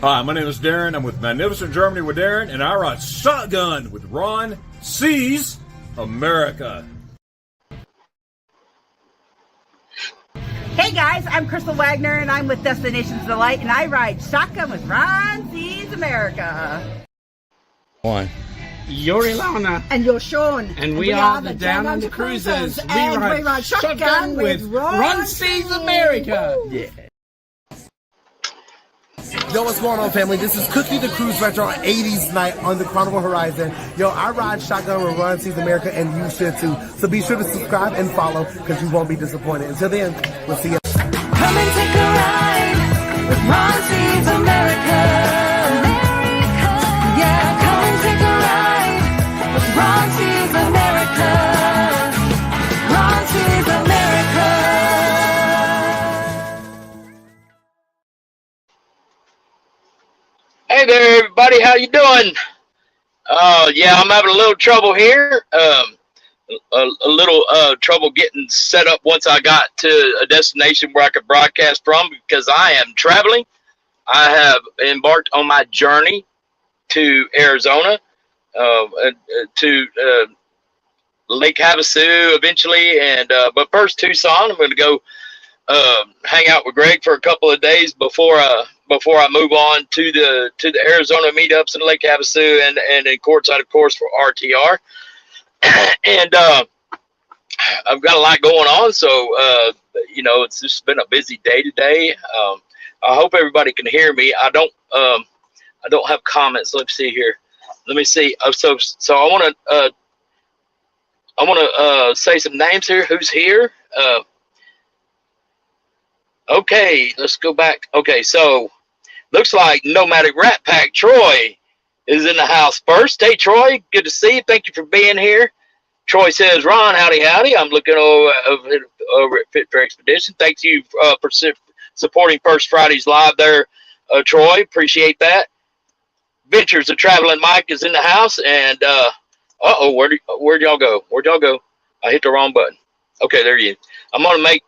Hi, my name is Darren. I'm with Magnificent Germany with Darren, and I ride shotgun with Ron Sees America. Hey guys, I'm Crystal Wagner, and I'm with Destinations Delight, and I ride shotgun with Ron Sees America. One. You're Ilana. And you're Sean. And we are the Down Under Cruisers. We ride shotgun with Ron Sees America. Yeah. Yo, what's going on, family? This is Cookie the Cruise Retro on 80s Night on the Carnival Horizon. Yo, I ride shotgun with Ron Sees America, and you should too. So be sure to subscribe and follow, because you won't be disappointed. Until then, we'll see you. Come and take a ride with Ron Sees America. Yeah, come and take a ride with Ron Sees America. Ron Sees America. Hey there, everybody. How you doing? Yeah, I'm having a little trouble here. A little trouble getting set up once I got to a destination where I could broadcast from, because I am traveling. I have embarked on my journey to Arizona, to Lake Havasu eventually, and but first Tucson. I'm going to go hang out with Greg for a couple of days before I move on to the Arizona meetups in Lake Havasu and in courtside, of course, for RTR. And I've got a lot going on, so it's just been a busy day today. I hope everybody can hear me. I don't have comments. Let's see here. Let me see. So I want to say some names here. Who's here? Okay, let's go back. Okay, so looks like Nomadic Rat Pack Troy is in the house first. Hey, Troy, good to see you. Thank you for being here. Troy says, Ron, howdy, howdy. I'm looking over at Fit for Expedition. Thank you for supporting First Fridays Live there, Troy. Appreciate that. Ventures of Traveling Mike is in the house. And, where'd y'all go? Where'd y'all go? I hit the wrong button. Okay, there you go. I'm going to make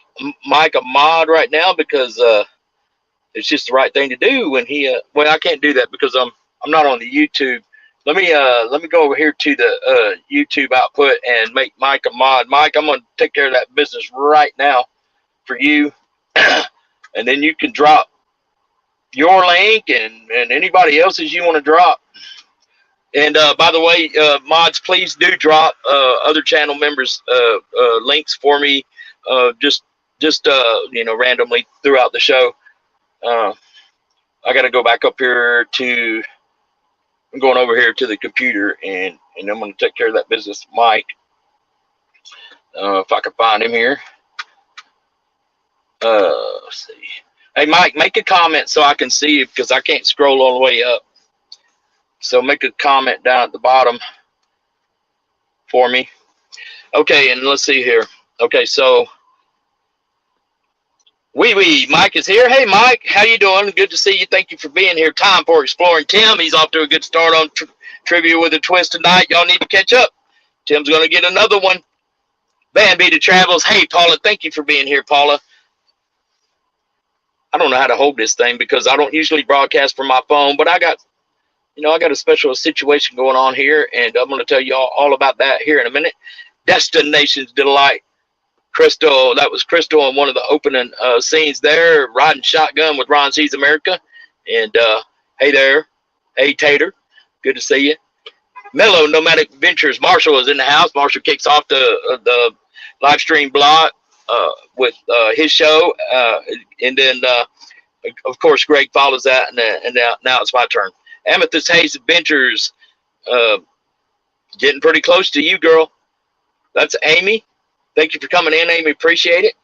Mike a mod right now because it's just the right thing to do when he well, I can't do that because I'm not on the YouTube. Let me go over here to the YouTube output and make Mike a mod. Mike, I'm going to take care of that business right now for you. And then you can drop your link and anybody else's you want to drop. And by the way, mods, please do drop other channel members' links for me, just randomly throughout the show. I got to go back up here to. I'm going over here to the computer, and I'm going to take care of that business, Mike. If I can find him here. Let's see. Hey, Mike, make a comment so I can see you because I can't scroll all the way up. So make a comment down at the bottom for me. Okay, and let's see here. Okay, so Mike is here. Hey, Mike, how you doing? Good to see you. Thank you for being here. Time for Exploring Tim. He's off to a good start on Trivia with a Twist tonight. Y'all need to catch up. Tim's going to get another one. Van Beta Travels. Hey, Paula, thank you for being here, Paula. I don't know how to hold this thing because I don't usually broadcast from my phone, but I got a special situation going on here, and I'm going to tell you all about that here in a minute. Destinations Delight. Crystal, that was Crystal on one of the opening scenes there, riding shotgun with Ron Sees America. And hey there. Hey, Tater. Good to see you. Mellow Nomadic Ventures. Marshall is in the house. Marshall kicks off the live stream blog with his show. And then, of course, Greg follows that. And now it's my turn. Amethyst Hayes Adventures. Getting pretty close to you, girl. That's Amy. Thank you for coming in, Amy. Appreciate it.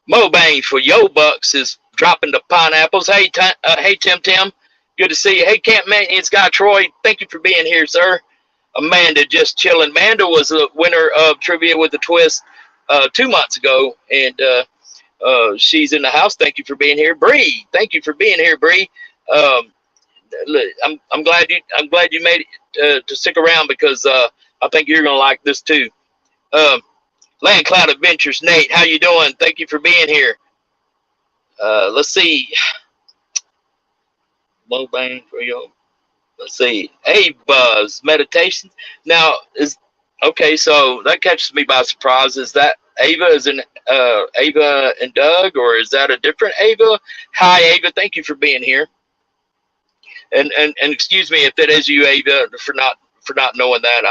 Mo Bang for Yo Bucks is dropping the pineapples. Hey, Tim. Good to see you. Hey, Camp Maintenance Guy Troy. Thank you for being here, sir. Amanda just chilling. Amanda was the winner of Trivia with a Twist 2 months ago, and she's in the house. Thank you for being here, Bree. Thank you for being here, Bree. I'm glad you made it to stick around because I think you're gonna like this too. Land Cloud Adventures, Nate, how you doing? Thank you for being here. Let's see. low bang for your. Let's see, Ava's meditation. Now okay, so that catches me by surprise. Is that Ava is in Ava and Doug, or is that a different Ava? Hi, Ava. Thank you for being here. And excuse me if that is you, Ava, for not knowing that.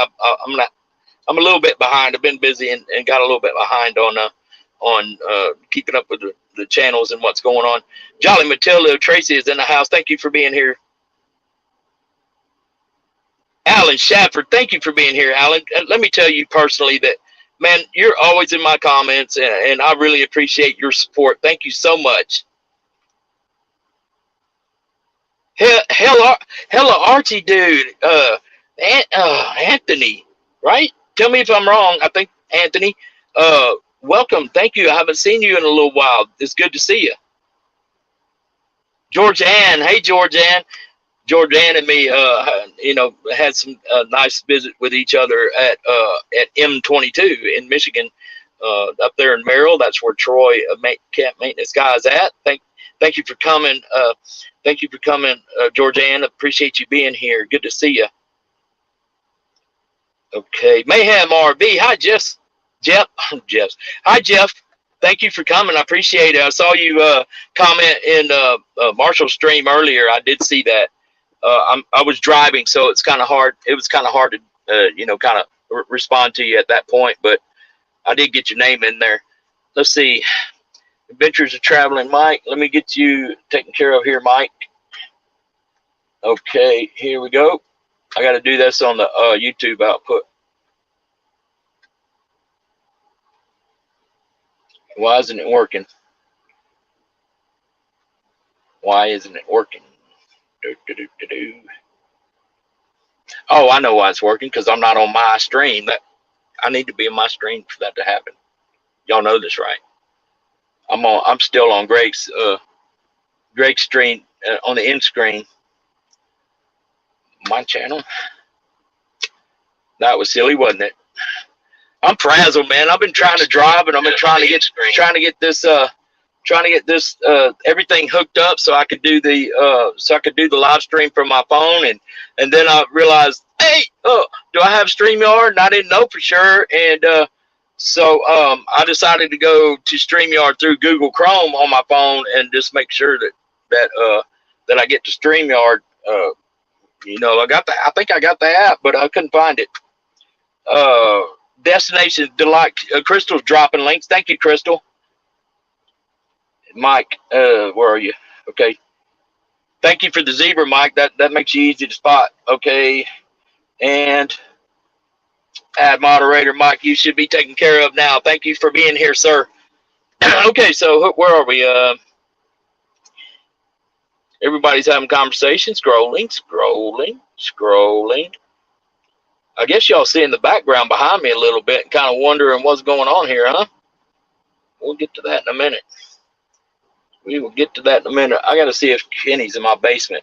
I'm a little bit behind. I've been busy and got a little bit behind on keeping up with the channels and what's going on. Jolly Matilda Tracy is in the house. Thank you for being here. Alan Shafford, thank you for being here, Alan. And let me tell you personally that, man, you're always in my comments, and I really appreciate your support. Thank you so much. Hella Archie, dude. Anthony, right? Tell me if I'm wrong. I think Anthony. Welcome. Thank you. I haven't seen you in a little while. It's good to see you. Georgianne. Hey, Georgianne. Georgianne and me, had some nice visit with each other at M22 in Michigan, up there in Merrill. That's where Troy, camp maintenance guy, is at. Thank you for coming. Thank you for coming, Georgianne. Appreciate you being here. Good to see you. Okay, Mayhem RV. Hi, Jeff. Hi, Jeff. Thank you for coming. I appreciate it. I saw you comment in Marshall's stream earlier. I did see that. I was driving, so it's kind of hard. It was kind of hard to, kind of respond to you at that point, but I did get your name in there. Let's see. Adventures of Traveling Mike. Let me get you taken care of here, Mike. Okay, here we go. I got to do this on the YouTube output. Why isn't it working? Why isn't it working? Oh, I know why it's working, because I'm not on my stream. That I need to be in my stream for that to happen. Y'all know this, right? I'm still on Greg's stream on the end screen. My channel. That was silly, wasn't it? I'm frazzled, man. I've been trying to drive, and I've been trying to get this everything hooked up so I could do the live stream from my phone, and then I realized, hey, do I have StreamYard? And I didn't know for sure, and so I decided to go to StreamYard through Google Chrome on my phone and just make sure that I get to StreamYard. I think I got the app, but I couldn't find it. Destination Delight. Crystal's dropping links. Thank you, Crystal. Mike, where are you? Okay. Thank you for the zebra, Mike. That makes you easy to spot. Okay. And add moderator, Mike, you should be taken care of now. Thank you for being here, sir. Okay, so where are we? Everybody's having conversation. Scrolling. I guess y'all see in the background behind me a little bit and kind of wondering what's going on here, huh? We'll get to that in a minute. We will get to that in a minute. I got to see if Kenny's in my basement.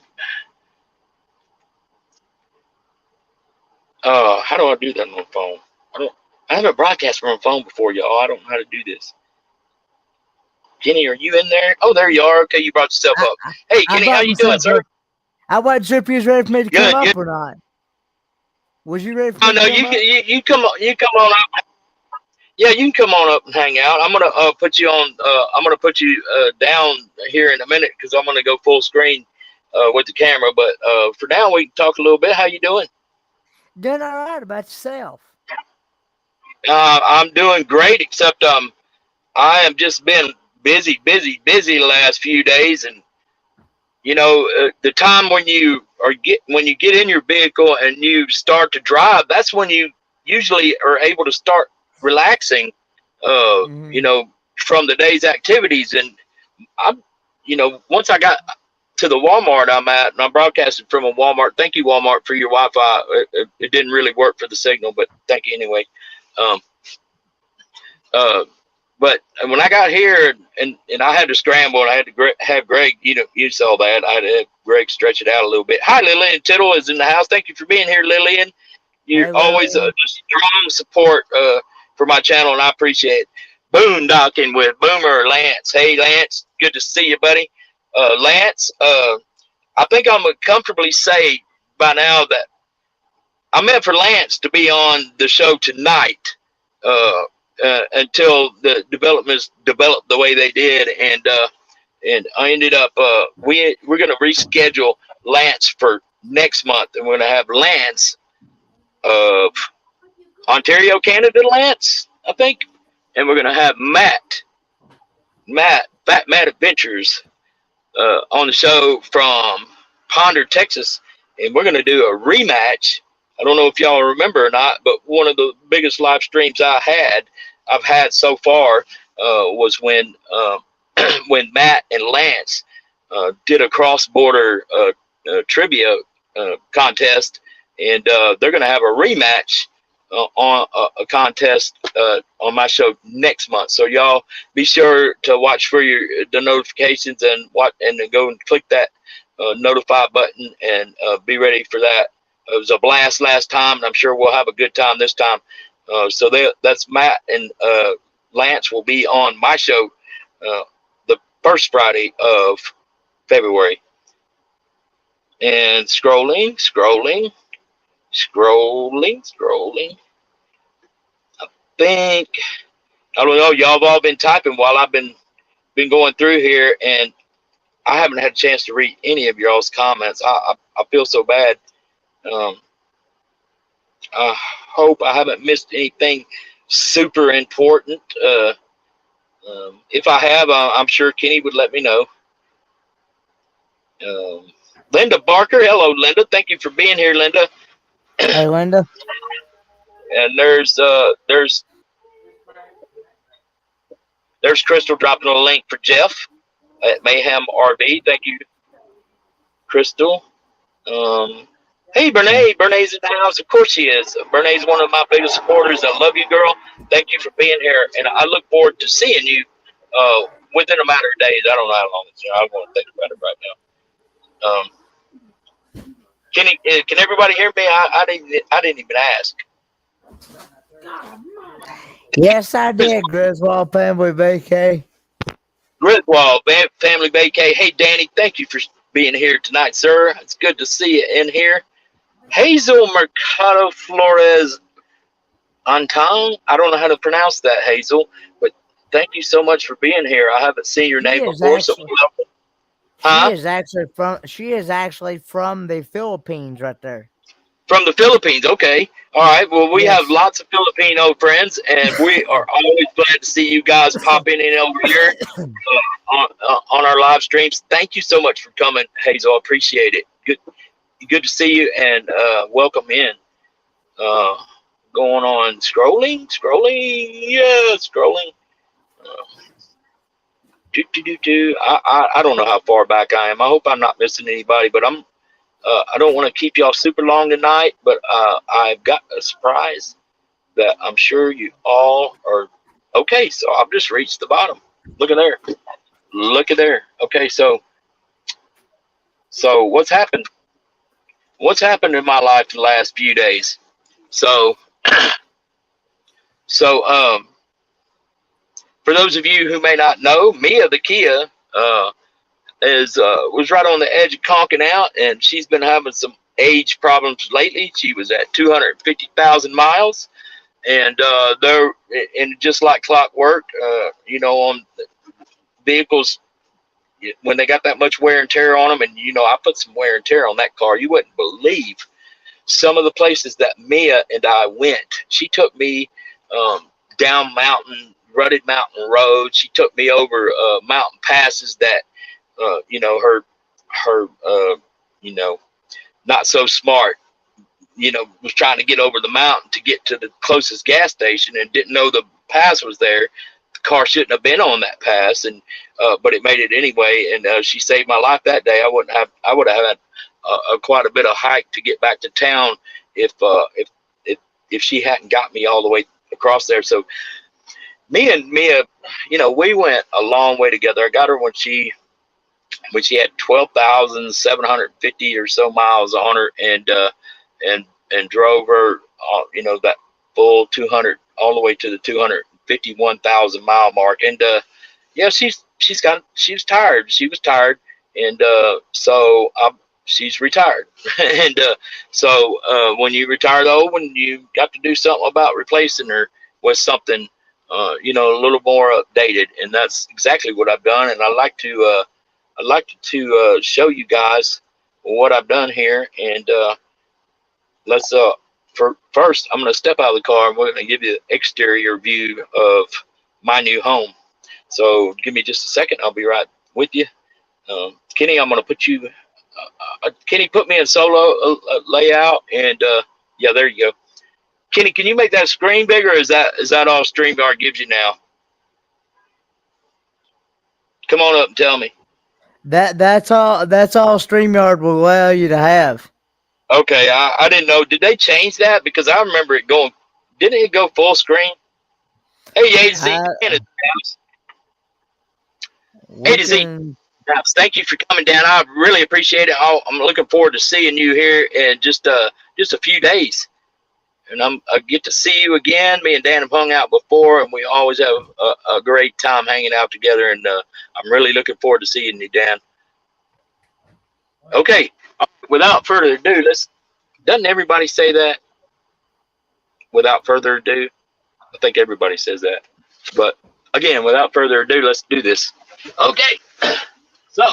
How do I do that on the phone? I haven't broadcast from a phone before, y'all. I don't know how to do this. Kenny, are you in there? Oh, there you are. Okay, you brought yourself up. Hey, Kenny, how you doing, sir? I wasn't sure if you was ready for me to come up or not. Was you ready for me to come up? You come on up. Yeah, you can come on up and hang out. I'm gonna put you on. I'm gonna put you down here in a minute because I'm gonna go full screen with the camera. But for now, we can talk a little bit. How you doing? Doing all right. About yourself? I'm doing great, except I have just been busy the last few days, and the time when you get in your vehicle and you start to drive, that's when you usually are able to start relaxing, from the day's activities. And once I got to the Walmart I'm at, and I'm broadcasting from a Walmart. Thank you, Walmart, for your Wi-Fi. It didn't really work for the signal, but thank you anyway. But when I got here and I had to scramble, and I had to have Greg, you saw that. I had to have Greg stretch it out a little bit. Hi, Lillian Tittle is in the house. Thank you for being here, Lillian. You're always a strong support for my channel, and I appreciate it. Boondocking with Boomer Lance. Hey, Lance, good to see you, buddy. Lance, I think I'm gonna comfortably say by now that I meant for Lance to be on the show tonight until the developments developed the way they did, and I ended up we're gonna reschedule Lance for next month, and we're gonna have Lance of Ontario, Canada, Lance, I think, and we're gonna have Matt Fat Matt Adventures on the show from Ponder, Texas, and we're gonna do a rematch. I don't know if y'all remember or not, but one of the biggest live streams I've had so far was when when Matt and Lance did a cross-border trivia contest, and they're going to have a rematch on a contest on my show next month. So y'all be sure to watch for the notifications and then go and click that notify button and be ready for that. It was a blast last time, and I'm sure we'll have a good time this time. So that's Matt and Lance will be on my show the first Friday of February. And scrolling. I don't know, y'all have all been typing while I've been going through here, and I haven't had a chance to read any of y'all's comments. I feel so bad. I hope I haven't missed anything super important. If I have, I'm sure Kenny would let me know. Linda Barker, hello, Linda. Thank you for being here, Linda. Hey, Linda. And there's Crystal dropping a link for Jeff at Mayhem RV. Thank you, Crystal. Hey, Bernae. Bernae's in the house. Of course she is. Bernae's one of my biggest supporters. I love you, girl. Thank you for being here, and I look forward to seeing you within a matter of days. I don't know how long it's. I want to think about it right now. Can everybody hear me? I didn't even ask. Yes, I did, Griswold Family Vacay. Griswold Family Vacay. Hey, Danny, thank you for being here tonight, sir. It's good to see you in here. Hazel Mercado Flores Antang. I don't know how to pronounce that, Hazel, but thank you so much for being here. I haven't seen your name before, so welcome. Huh? She is actually from the Philippines right there. From the Philippines, okay. All right. Well, we have lots of Filipino friends, and we are always glad to see you guys popping in over here on our live streams. Thank you so much for coming, Hazel. I appreciate it. Good to see you, and welcome in. Going on, scrolling. Yeah, scrolling. I don't know how far back I am. I hope I'm not missing anybody, but I don't want to keep y'all super long tonight, but I've got a surprise that I'm sure you all are. Okay, so I've just reached the bottom. Look at there. Okay, so what's happened? What's happened in my life the last few days? So for those of you who may not know, Mia the Kia was right on the edge of conking out, and she's been having some age problems lately. She was at 250,000 miles, and just like clockwork, on vehicles, when they got that much wear and tear on them, and I put some wear and tear on that car, you wouldn't believe some of the places that Mia and I went. She took me down rutted mountain roads. She took me over mountain passes that her not so smart, was trying to get over the mountain to get to the closest gas station and didn't know the pass was there. The car shouldn't have been on that pass, and but it made it anyway. And she saved my life that day. I would have had quite a bit of hike to get back to town if she hadn't got me all the way across there. So me and Mia, we went a long way together. I got her when she had 12,750 or so miles on her, and drove her, that full 200 all the way to the 251,000 mile mark. And she was tired. She was tired, and so she's retired. And so when you retire the old one, you got to do something about replacing her with something, you know, a little more updated. And that's exactly what I've done. And I'd like to show you guys what I've done here. And let's first, I'm going to step out of the car and we're going to give you an exterior view of my new home. So give me just a second. I'll be right with you. Kenny, I'm going to put you, Kenny, put me in solo layout. And yeah, there you go. Kenny, can you make that screen bigger? Or is that all StreamYard gives you now? Come on up and tell me. That's all StreamYard will allow you to have. Okay, I didn't know. Did they change that? Because I remember it going. Didn't it go full screen? Hey, A to Z. A to Z. Thank you for coming down. I really appreciate it. I'm looking forward to seeing you here in just a few days. And I get to see you again. Me and Dan have hung out before, and we always have a great time hanging out together. And I'm really looking forward to seeing you, Dan. Okay. Without further ado, doesn't everybody say that? Without further ado, I think everybody says that. But again, without further ado, let's do this. Okay. So,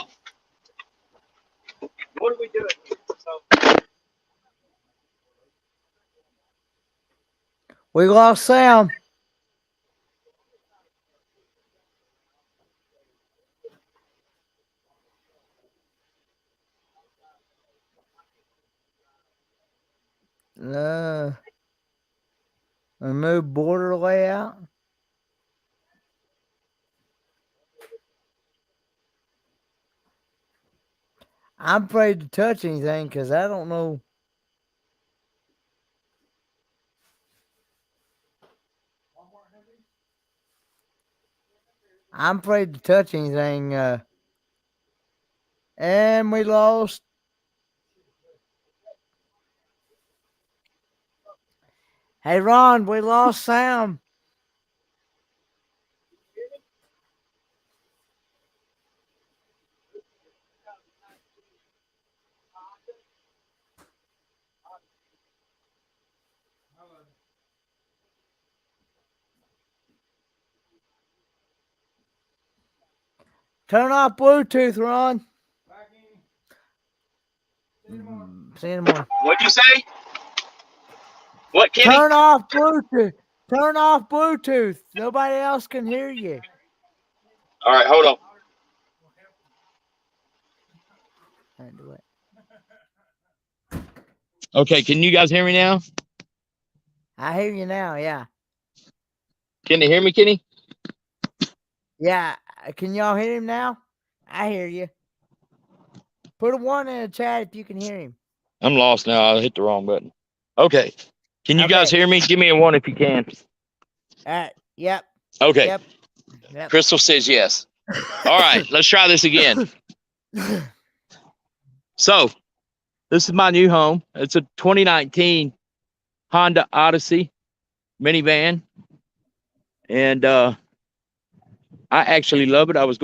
what are we doing? We lost sound. A new border layout. I'm afraid to touch anything because I don't know. I'm afraid to touch anything. And we lost. Hey, Ron, we lost sound. Turn off Bluetooth, Ron. See you in the morning. What'd you say? What, Kenny? Turn off Bluetooth. Turn off Bluetooth. Nobody else can hear you. All right, hold on. Okay, can you guys hear me now? I hear you now, yeah. Can you hear me, Kenny? Yeah. Can y'all hear him now? I hear you. Put a 1 in the chat if you can hear him. I'm lost now. I hit the wrong button. Okay. Can you guys hear me? Give me a 1 if you can. Yep. Okay. Yep. Crystal says yes. All right. Let's try this again. So, this is my new home. It's a 2019 Honda Odyssey minivan. And I actually love it. I was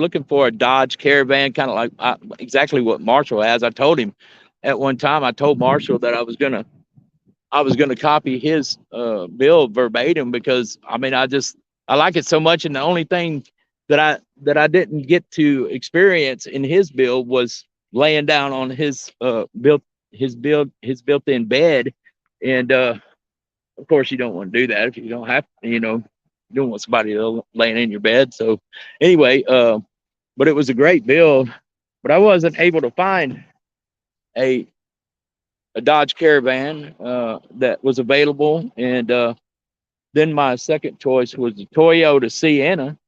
looking for a Dodge Caravan, kind of like exactly what Marshall has. I told him at one time, I told Marshall that I was gonna copy his build verbatim because I mean I like it so much, and the only thing that I didn't get to experience in his build was laying down on his built-in bed, and of course you don't want to do that if you don't have, you know. You don't want somebody laying in your bed. So anyway, but it was a great build, but I wasn't able to find a Dodge Caravan that was available. And then my second choice was the Toyota Sienna,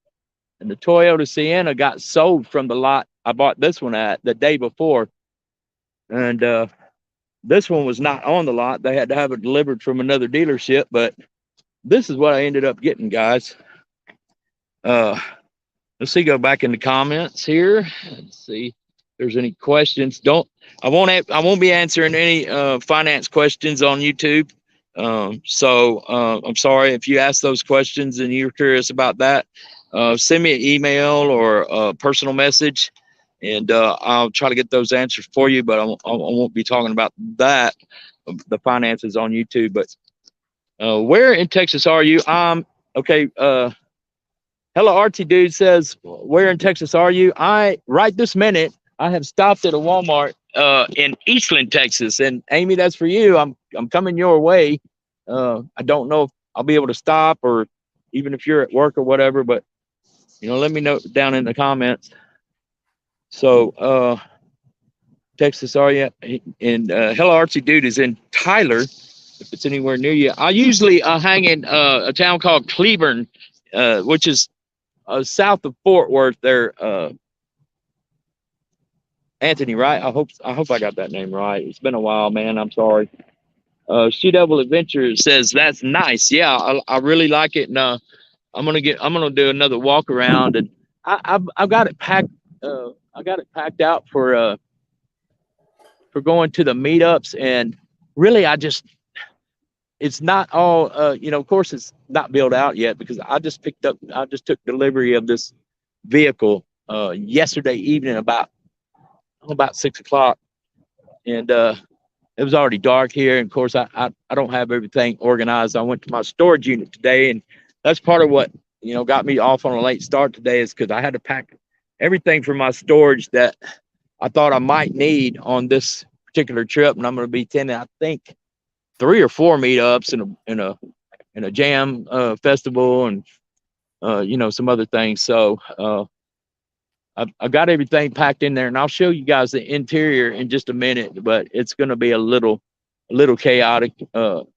and the Toyota Sienna got sold from the lot I bought this one at the day before. And this one was not on the lot. They had to have it delivered from another dealership, but this is what I ended up getting, guys. Let's see, go back in the comments here. Let's see if there's any questions. I won't be answering any finance questions on YouTube. So I'm sorry if you ask those questions and you're curious about that. Send me an email or a personal message, and I'll try to get those answers for you. But I won't be talking about that, the finances on YouTube. But where in Texas are you? Okay. Hello, Archie dude says, where in Texas are you? Right this minute, I have stopped at a Walmart in Eastland, Texas. And Amy, that's for you. I'm coming your way. I don't know if I'll be able to stop, or even if you're at work or whatever, but let me know down in the comments. So Texas are you? And hello, Archie dude is in Tyler, if it's anywhere near you. I usually hang in a town called Cleburne, which is south of Fort Worth there. Anthony, right? I hope I got that name right. It's been a while, man. I'm sorry. She Devil Adventure says that's nice. Yeah, I really like it, and I'm gonna do another walk around, and I've got it packed. I got it packed out for going to the meetups, and really it's not all of course it's not built out yet, because I just took delivery of this vehicle yesterday evening about 6 o'clock, and it was already dark here, and of course I don't have everything organized. I went to my storage unit today, and that's part of what got me off on a late start today, is because I had to pack everything for my storage that I thought I might need on this particular trip. And I'm going to be attending, I think, 3 or 4 meetups and a jam festival, and some other things. So I've got everything packed in there, and I'll show you guys the interior in just a minute, but it's going to be a little chaotic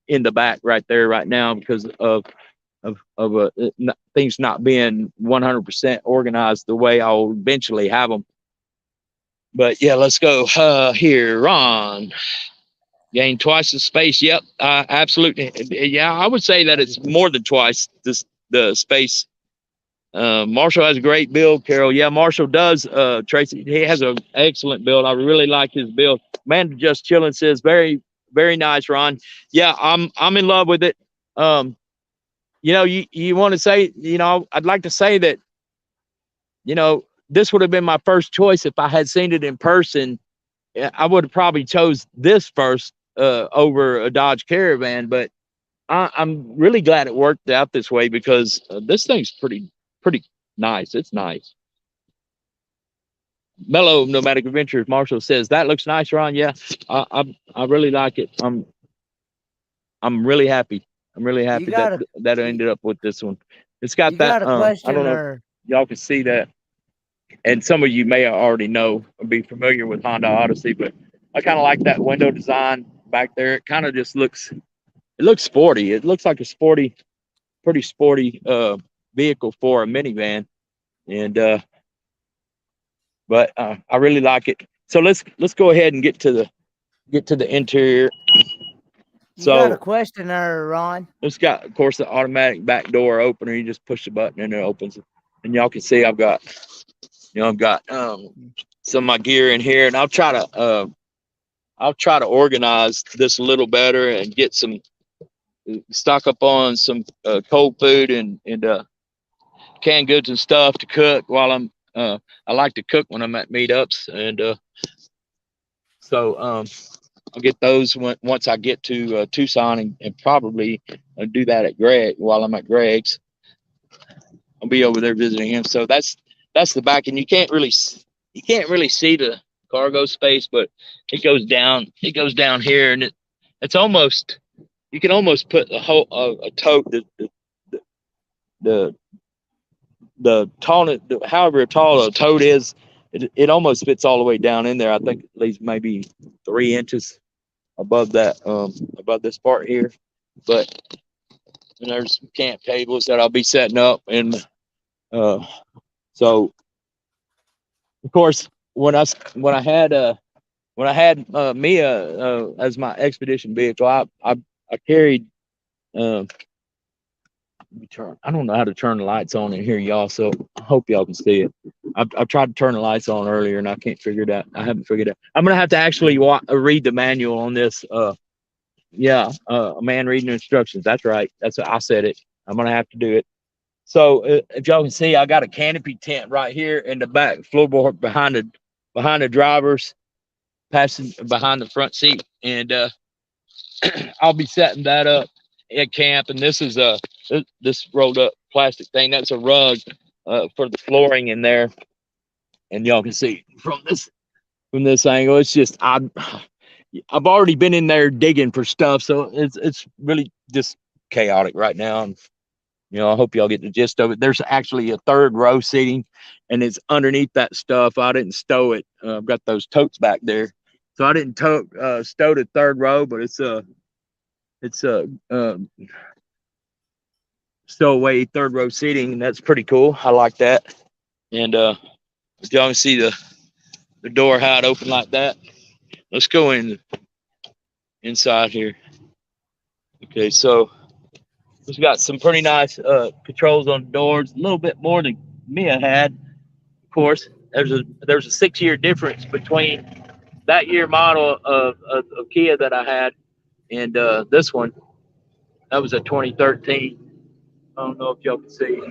in the back right there right now, because of things not being 100% organized the way I'll eventually have them. But yeah, let's go here. Ron, gain twice the space. Yep, absolutely. Yeah, I would say that it's more than twice the space. Marshall has a great build, Carol. Yeah, Marshall does, Tracy. He has an excellent build. I really like his build. Amanda Just Chilling says, very, very nice, Ron. Yeah, I'm in love with it. You want to say, I'd like to say that, this would have been my first choice if I had seen it in person. I would have probably chose this first over a Dodge Caravan, but I'm really glad it worked out this way, because this thing's pretty nice. It's nice. Mellow Nomadic Adventures, Marshall says, that looks nice, Ron. Yeah, I really like it. I'm really happy. I'm really happy that I ended up with this one. It's got that. I don't know if y'all can see that, and some of you may already know or be familiar with Honda Odyssey, but I kind of like that window design back there. It kind of just looks sporty. It looks like a pretty sporty vehicle for a minivan, and but I really like it. So let's go ahead and get to the interior. You got a question there, Ron? It's got, of course, the automatic back door opener. You just push the button and it opens. And y'all can see I've got some of my gear in here, and I'll try to organize this a little better and get some stock up on some cold food and canned goods and stuff to cook while I'm. I like to cook when I'm at meetups, and so I'll get those once I get to Tucson, and probably do that at Greg while I'm at Greg's. I'll be over there visiting him. So that's the back, and you can't really see the cargo space, but it goes down here, and it's almost, you can almost put a whole a tote, the tall, however tall a tote is, it almost fits all the way down in there. I think at least maybe 3 inches above that, above this part here. But and there's some camp tables that I'll be setting up, and so of course when I had Mia as my expedition vehicle, I carried let me turn. I don't know how to turn the lights on in here, y'all. So I hope y'all can see it. I've tried to turn the lights on earlier, and I can't figure it out. I haven't figured it out. I'm gonna have to actually read the manual on this. A man reading instructions. That's right. I said it. I'm gonna have to do it. So if y'all can see, I got a canopy tent right here in the back floorboard behind behind the drivers, passing behind the front seat, and I'll be setting that up at camp. And this is this rolled up plastic thing. That's a rug for the flooring in there, and y'all can see from this angle. It's just I've already been in there digging for stuff, so it's really just chaotic right now. And I hope y'all get the gist of it. There's actually a third row seating, and it's underneath that stuff. I didn't stow it. I've got those totes back there, so I didn't stow the third row, but it's stowaway third row seating, and that's pretty cool. I like that. And y'all can see the door how it opened like that. Let's go inside here. Okay, so it's got some pretty nice controls on the doors, a little bit more than Mia had. Of course, there's a 6-year difference between that year model of Kia that I had and this one. That was a 2013. I don't know if y'all can see.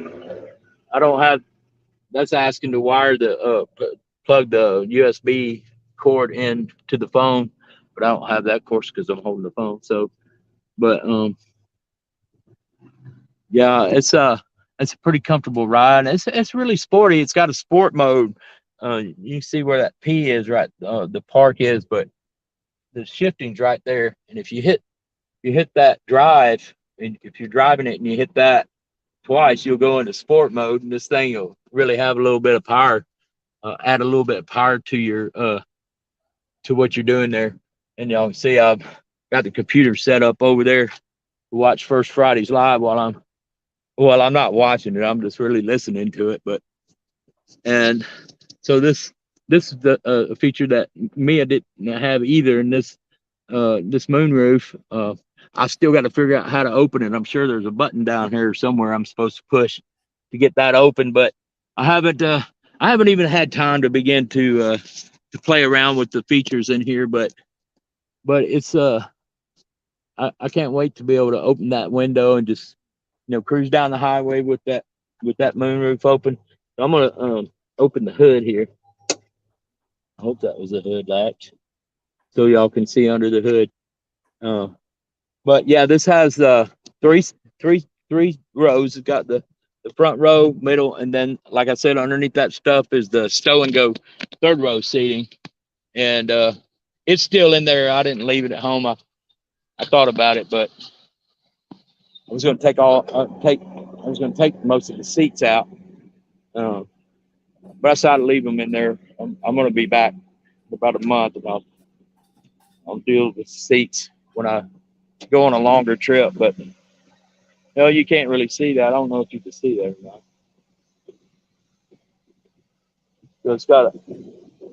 I don't have. That's asking to wire the plug the USB cord in to the phone, but I don't have that, of course, because I'm holding the phone. So, but yeah, it's a pretty comfortable ride. It's really sporty. It's got a sport mode. You can see where that P is, right? The park is, but the shifting's right there. And if you hit that drive, and if you're driving it and you hit that twice, you'll go into sport mode, and this thing will really have a little bit of power, add a little bit of power to your to what you're doing there. And y'all can see I've got the computer set up over there to watch First Fridays Live while I'm not watching it. I'm just really listening to it. And so this is a feature that Mia didn't have either. In this moonroof, I still got to figure out how to open it. I'm sure there's a button down here somewhere I'm supposed to push to get that open, but I haven't even had time to begin to play around with the features in here. But it's I can't wait to be able to open that window and just cruise down the highway with that moonroof open. So I'm gonna open the hood here. I hope that was a hood latch so y'all can see under the hood. But yeah, this has three rows. It's got the front row, middle, and then, like I said, underneath that stuff is the stow and go third row seating. And it's still in there. I didn't leave it at home. I thought about it, but I was going to take most of the seats out. But I decided to leave them in there. I'm going to be back in about a month, and I'll deal with the seats when I go on a longer trip. But you can't really see that. I don't know if you can see that or not. So it's got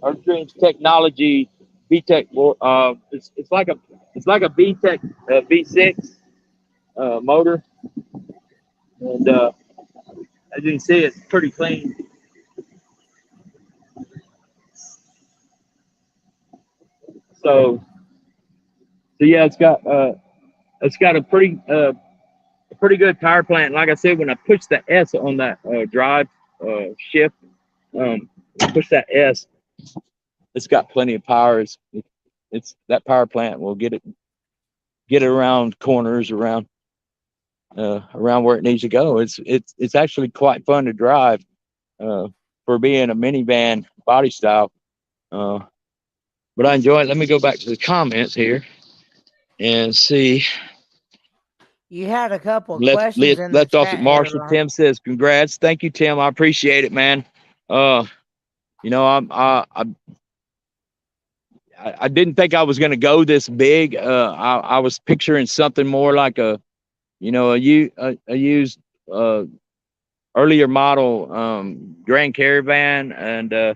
our Dreams Technology VTEC. It's like a VTEC V6 motor, and as you can see, it's pretty clean. So yeah, it's got a pretty good power plant. Like I said, when I push the S on that drive shift, push that S, it's got plenty of power. It's that power plant will get it around corners, around where it needs to go. It's actually quite fun to drive for being a minivan body style. But I enjoy it. Let me go back to the comments here and see. You had a couple of questions in the left off chat at Marshall. here, Tim says, "Congrats." Thank you, Tim. I appreciate it, man. I didn't think I was going to go this big. I was picturing something more like a used earlier model Grand Caravan, and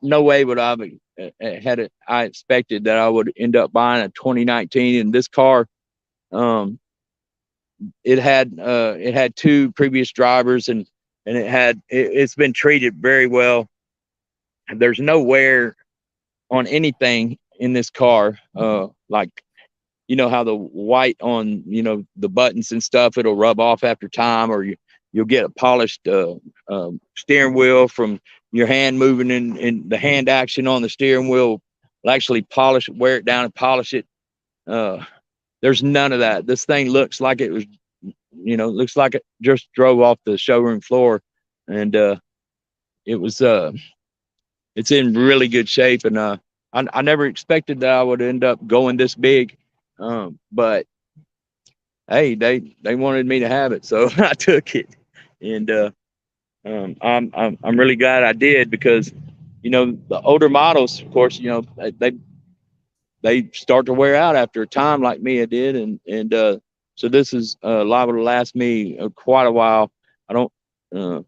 no way would I have had it. I expected that I would end up buying a 2019, and this car, it had two previous drivers, and it's been treated very well. There's no wear on anything in this car, like how the white on the buttons and stuff, it'll rub off after time, or you'll get a polished steering wheel from your hand moving in the hand action on the steering wheel will actually polish it, wear it down and polish it. There's none of that. This thing looks like it was, looks like it just drove off the showroom floor, and it was it's in really good shape. And I never expected that I would end up going this big, but hey, they wanted me to have it, so I took it. And I'm really glad I did, because the older models, of course, they start to wear out after a time, like Mia did, and so this is liable to last me quite a while. I don't I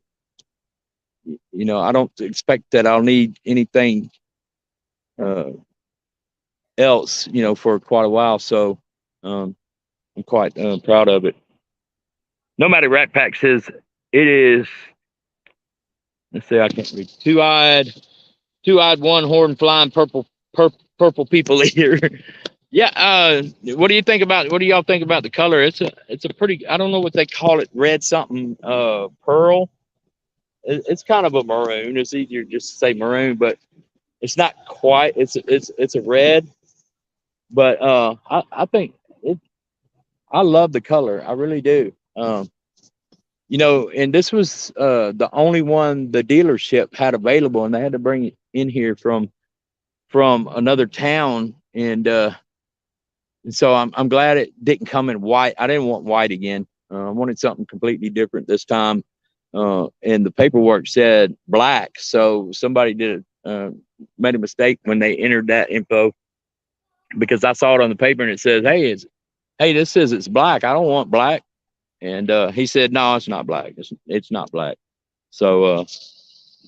don't expect that I'll need anything else for quite a while, so I'm quite proud of it. Nomadic Rat Pack says it is, let's see, I can't read, two-eyed, one-horn flying purple people eater. Yeah, what do y'all think about the color? It's a pretty, I don't know what they call it, red something, pearl. It's kind of a maroon. It's easier just to say maroon, but it's not quite. It's a red, but I think I love the color. I really do. And this was the only one the dealership had available, and they had to bring it in here from another town, and so I'm glad it didn't come in white. I didn't want white again. I wanted something completely different this time, and the paperwork said black, so somebody made a mistake when they entered that info, because I saw it on the paper and it says, hey, this says it's black. I don't want black. And he said, no, it's not black. It's not black. So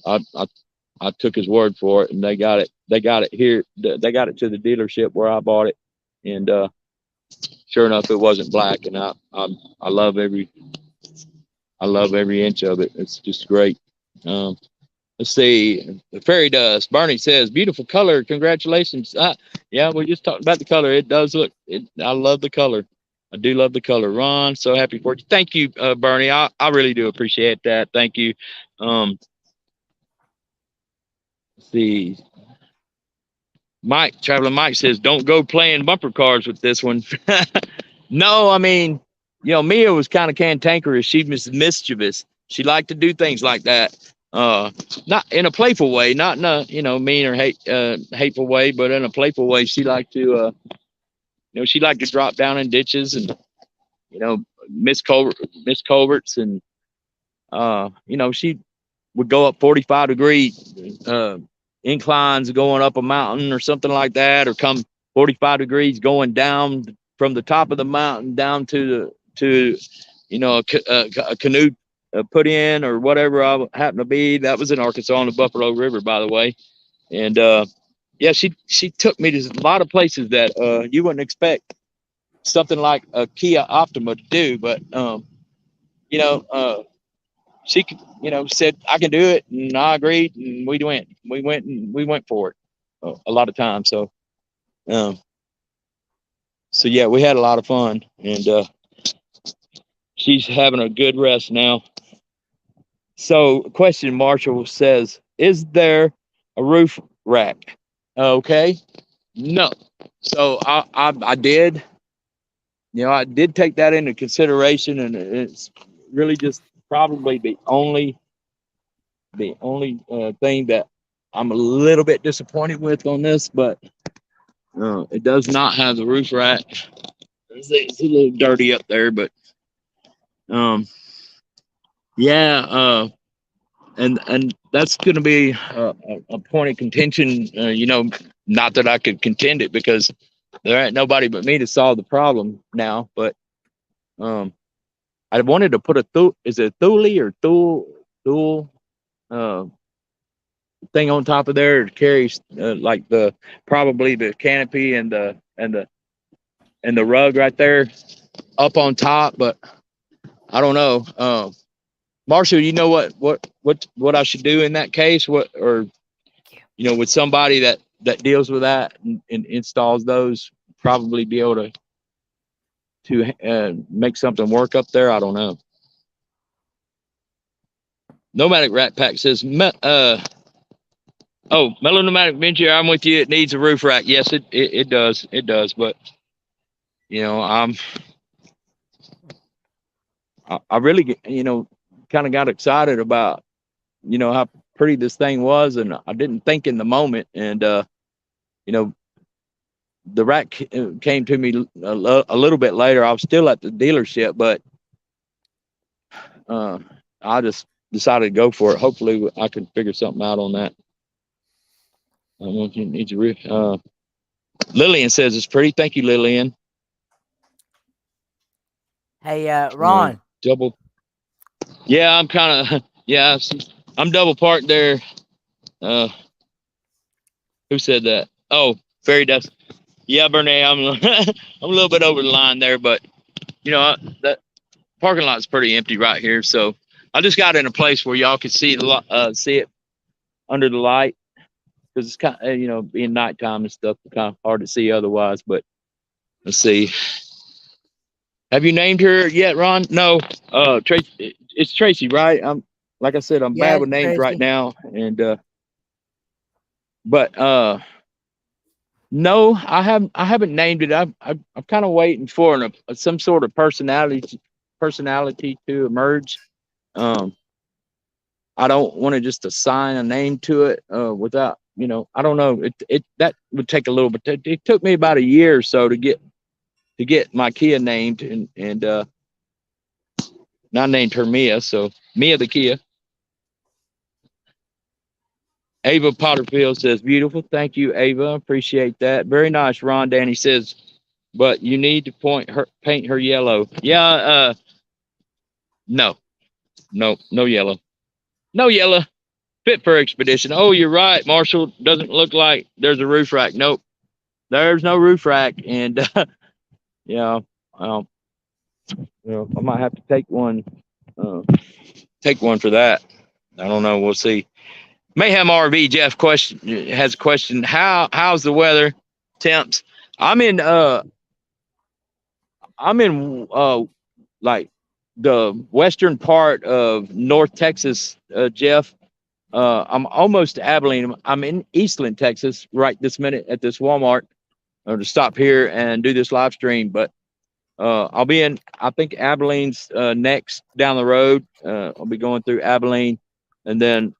I took his word for it, and they got it here. They got it to the dealership where I bought it, and sure enough, it wasn't black. And I love every inch of it. It's just great. Let's see, the fairy dust. Barney says, beautiful color. Congratulations. Yeah, we just talked about the color. It does look. I love the color. I do love the color. Ron, so happy for you. Thank you, Bernie. I really do appreciate that. Thank you. Let's see. Traveling Mike says, don't go playing bumper cars with this one. No, I mean, Mia was kind of cantankerous. She was mischievous. She liked to do things like that. Not in a playful way, not in a mean or hateful way, but in a playful way. She liked to she liked to drop down in ditches and miss culverts, and she would go up 45-degree inclines going up a mountain or something like that, or come 45 degrees going down from the top of the mountain down to a canoe put in, or whatever I happened to be. That was in Arkansas on the Buffalo River, by the way. And yeah, she took me to a lot of places that you wouldn't expect something like a Kia Optima to do, but she said I can do it, and I agreed, and we went for it a lot of times. So yeah, we had a lot of fun, and she's having a good rest now. So, question, Marshall says, is there a roof rack? Okay, no. So I did, I did take that into consideration, and it's really just probably the only thing that I'm a little bit disappointed with on this, but it does not have the roof rack. It's a little dirty up there, but yeah, and that's going to be a point of contention. Not that I could contend it, because there ain't nobody but me to solve the problem now. But I wanted to put is it Thule or Thule thing on top of there to carry like probably the canopy and the rug right there up on top, but I don't know. Marshall, you know what I should do in that case? With somebody that deals with that and installs those, probably be able to make something work up there. I don't know. Nomadic Rat Pack says, Oh, Melonomatic Venture, I'm with you. It needs a roof rack. Yes, it does. It does. But you know, I really, you know, kind of got excited about, you know, how pretty this thing was, and I didn't think in the moment. And you know, the rack came to me a little bit later. I was still at the dealership, but I just decided to go for it. Hopefully, I can figure something out on that. I don't know if you need to. Lillian says it's pretty. Thank you, Lillian. Hey, Ron. Double. Yeah, I'm kind of. Yeah, I'm double parked there. Who said that? Oh, Fairy Dust. Yeah, Bernay, I'm I'm a little bit over the line there, but you know that parking lot's pretty empty right here, so I just got in a place where y'all can see see it under the light, because it's kind of, you know, being nighttime and stuff, it's kind of hard to see otherwise. But let's see. Have you named her yet, Ron? No. Tracy. It's Tracy, right? I'm like I said, I'm bad with names Tracy. right now, and but no, I haven't named it. I'm kind of waiting for some sort of personality to emerge. I don't want to just assign a name to it without, you know, I don't know. It that would take a little bit. It took me about a year or so to get my Kia named, and I named her Mia, so Mia the Kia. Ava Potterfield says, beautiful. Thank you, Ava. Appreciate that. Very nice, Ron. Danny says, but you need to paint her yellow. Yeah, no yellow. No yellow. Fit for expedition. Oh, you're right, Marshall. Doesn't look like there's a roof rack. Nope. There's no roof rack. And yeah, you know, I might have to take one for that. I don't know. We'll see. Mayhem RV Jeff has a question. How's the weather? Temps? I'm in like the western part of North Texas, Jeff. I'm almost to Abilene. I'm in Eastland, Texas, right this minute at this Walmart to stop here and do this live stream. But I'll be in, I think Abilene's next down the road. I'll be going through Abilene, and then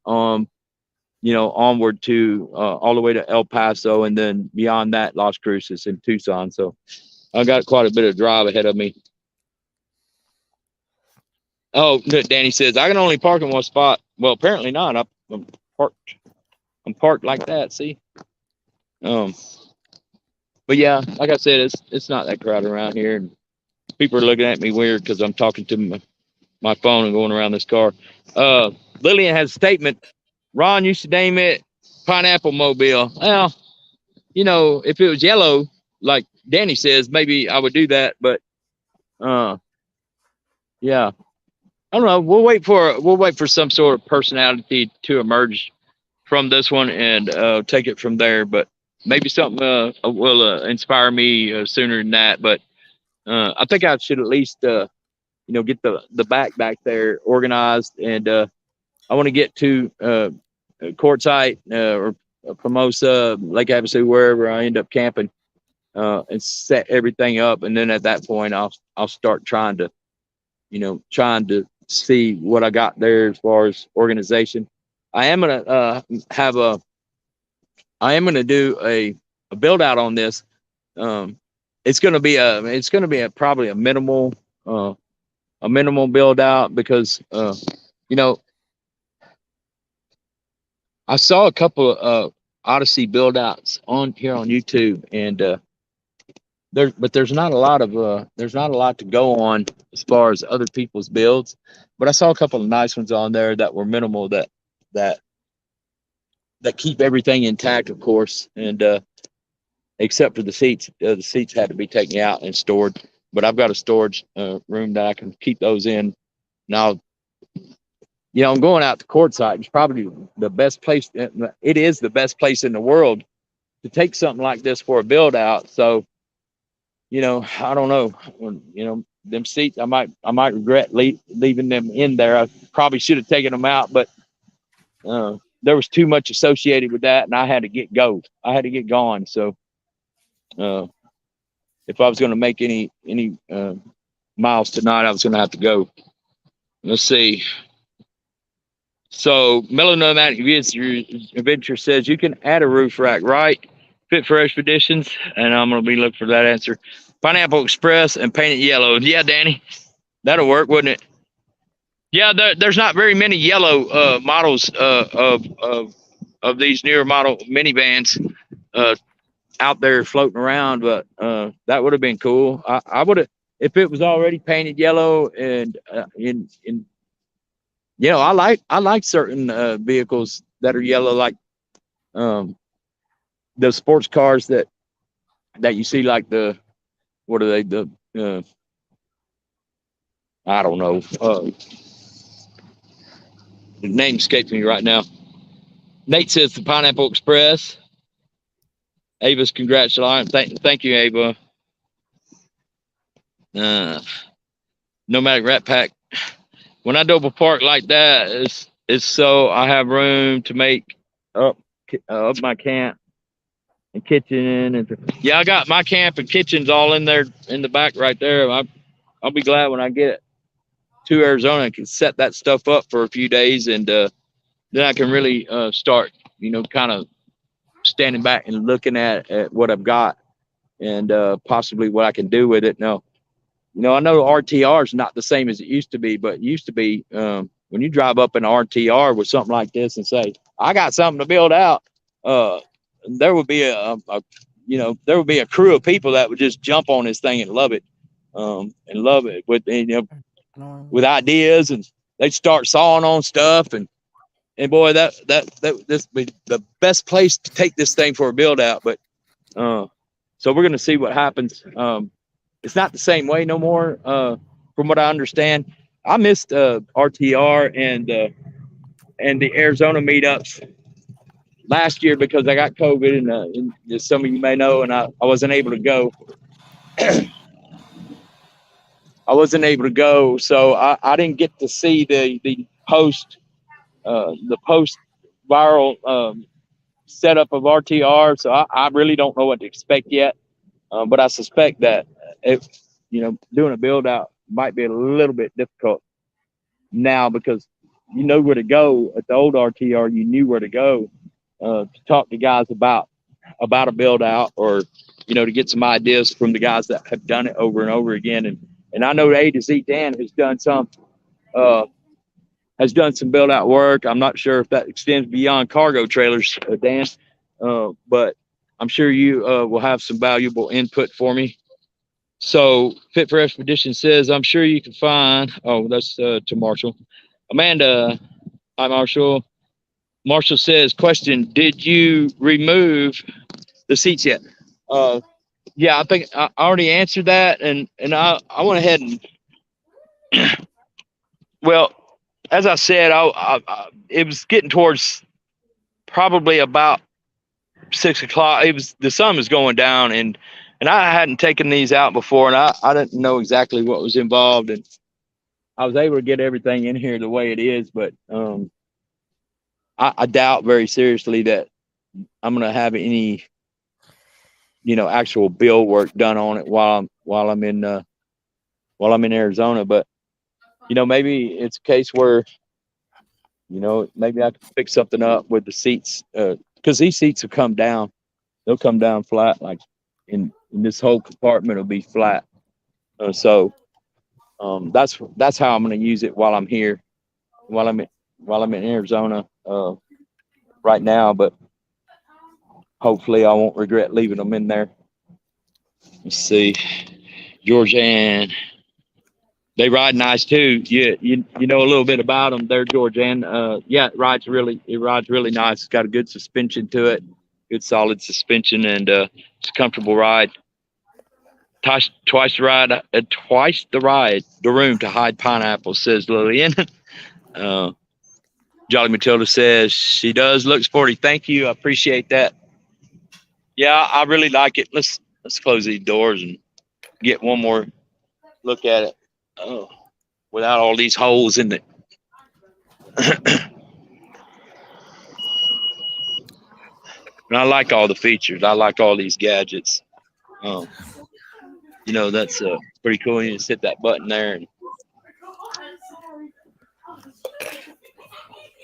you know, onward to all the way to El Paso, and then beyond that, Las Cruces in Tucson. So I got quite a bit of drive ahead of me. Oh, Danny says I can only park in one spot. Well, apparently not. I'm parked like that. See. But yeah, like I said, it's not that crowded around here, and people are looking at me weird because I'm talking to my phone and going around this car. Lillian has a statement. Ron used to name it Pineapple Mobile. Well, you know, if it was yellow, like Danny says, maybe I would do that. But yeah, I don't know. We'll wait for some sort of personality to emerge from this one and take it from there. But maybe something will inspire me sooner than that. But I think I should at least you know, get the back there organized, and I want to get to Quartzsite or Pomosa, Lake Havasu, wherever I end up camping, and set everything up. And then at that point, I'll start trying to see what I got there as far as organization. I am gonna do a build out on this. It's gonna be probably a minimal build out, because you know, I saw a couple of Odyssey build outs on YouTube, and there's not a lot to go on as far as other people's builds. But I saw a couple of nice ones on there that were minimal, that keep everything intact, of course, and except for the seats. The seats had to be taken out and stored. But I've got a storage room that I can keep those in. Now, you know, I'm going out to Quartzsite. It's probably the best place. It is the best place in the world to take something like this for a build out. So, you know, I don't know. You know, them seats, I might regret leaving them in there. I probably should have taken them out, but there was too much associated with that, and I had to get gone. So if I was going to make any miles tonight, I was going to have to go. Let's see. So Melonomadic Adventure says you can add a roof rack, right? Fit for expeditions, and I'm going to be looking for that answer. Pineapple Express and paint it yellow. Yeah, Danny, that'll work, wouldn't it? Yeah, there's not very many yellow models of these newer model minivans out there floating around, but that would have been cool. I would have, if it was already painted yellow, and I like certain vehicles that are yellow, like the sports cars that you see, like the I don't know. The name escapes me right now. Nate says the Pineapple Express. Ava's congratulations. Thank you, Ava. Nomadic Rat Pack. When I double park like that, it's so I have room to make up my camp and kitchen. And yeah, I got my camp and kitchens all in there in the back right there. I'll be glad when I get to Arizona and can set that stuff up for a few days, and then I can really start, kind of standing back and looking at what I've got and possibly what I can do with it. Now, I know RTR is not the same as it used to be, but it used to be when you drive up an RTR with something like this and say, I got something to build out, there would be a crew of people that would just jump on this thing and love it with ideas, and they'd start sawing on stuff, and boy, this would be the best place to take this thing for a build out. But so we're going to see what happens. It's not the same way no more, from what I understand. I missed RTR and the Arizona meetups last year because I got COVID, and as some of you may know, and I wasn't able to go. I wasn't able to go, so I didn't get to see the post viral setup of RTR. So I really don't know what to expect yet, but I suspect that doing a build out might be a little bit difficult now, because you know where to go. At the old RTR, you knew where to go to talk to guys about a build out, or to get some ideas from the guys that have done it over and over again. And I know A to Z Dan has done some build out work. I'm not sure if that extends beyond cargo trailers, Dan, but I'm sure you will have some valuable input for me. So Fit for Expedition says, I'm sure you can find, that's to Marshall. Amanda, hi Marshall. Marshall says, question, did you remove the seats yet? Yeah, I think I already answered that, and I went ahead and well, as I said, it was getting towards probably about 6 o'clock. The sun was going down, and I hadn't taken these out before, and I didn't know exactly what was involved, and I was able to get everything in here the way it is, but I doubt very seriously that I'm going to have any actual build work done on it while I'm in Arizona. But maybe it's a case where maybe I can fix something up with the seats, because these seats will come down. They'll come down flat, like in this whole compartment will be flat. So that's how I'm going to use it while I'm here, while I'm in Arizona right now. But hopefully I won't regret leaving them in there. Let's see. Georgianne. They ride nice too. You know a little bit about them. They're Georgianne. Yeah, it rides really nice. It's got a good suspension to it. Good solid suspension, and it's a comfortable ride. Twice the ride, the room to hide pineapples, says Lillian. Jolly Matilda says she does look sporty. Thank you. I appreciate that. Yeah, I really like it. Let's close these doors and get one more look at it without all these holes in it. And I like all the features. I like all these gadgets. You know, that's pretty cool. You just hit that button there, and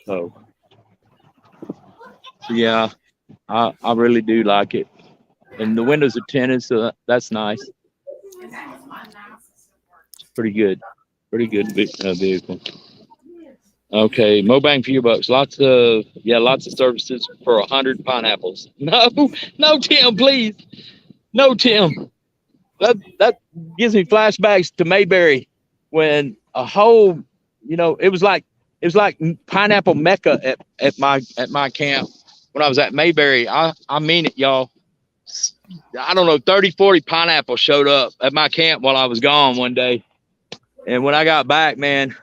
so yeah, I really do like it. And the windows are tinted, so that's nice. It's pretty good vehicle. Okay, mo bang for your bucks. Lots of services for 100 pineapples. No, Tim, please. No, Tim. That gives me flashbacks to Mayberry when a whole, you know, it was like pineapple mecca at my camp when I was at Mayberry. I mean it, y'all. I don't know, 30, 40 pineapples showed up at my camp while I was gone one day. And when I got back, man,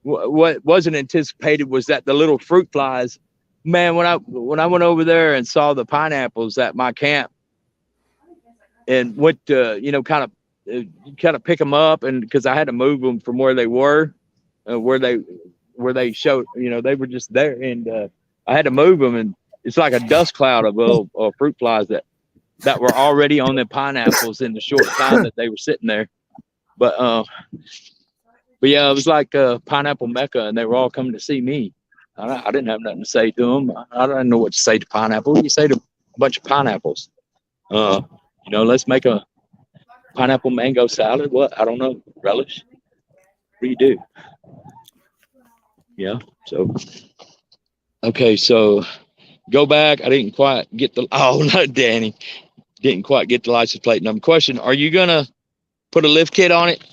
what wasn't anticipated was that the little fruit flies, man, when I went over there and saw the pineapples at my camp and went to, you know, kind of pick them up, and because I had to move them from where they were, where they showed, you know, they were just there, and I had to move them, and it's like a dust cloud of little fruit flies that were already on the pineapples in the short time that they were sitting there. But yeah, it was like a pineapple mecca, and they were all coming to see me. I didn't have nothing to say to them. I didn't know what to say to pineapple. What do you say to a bunch of pineapples? You know, let's make a pineapple mango salad. What? I don't know. Relish. What do you do? Yeah. So, okay. So go back. I didn't quite get the, no, Danny. Didn't quite get the license plate number. Question: are you going to put a lift kit on it?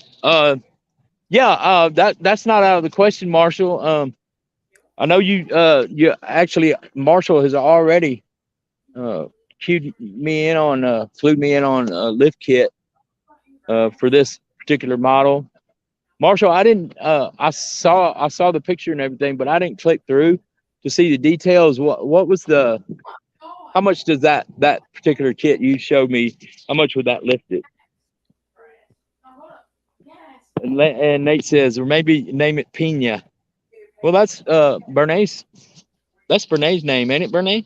Yeah, that's not out of the question, Marshall. I know you actually, Marshall has already flew me in on a lift kit for this particular model. Marshall, I didn't, I saw the picture and everything, but I didn't click through to see the details. What was how much does that particular kit you showed me, how much would that lift it? And Nate says, or maybe name it Pina. Well, that's Bernays. That's Bernays' name, ain't it, Bernays?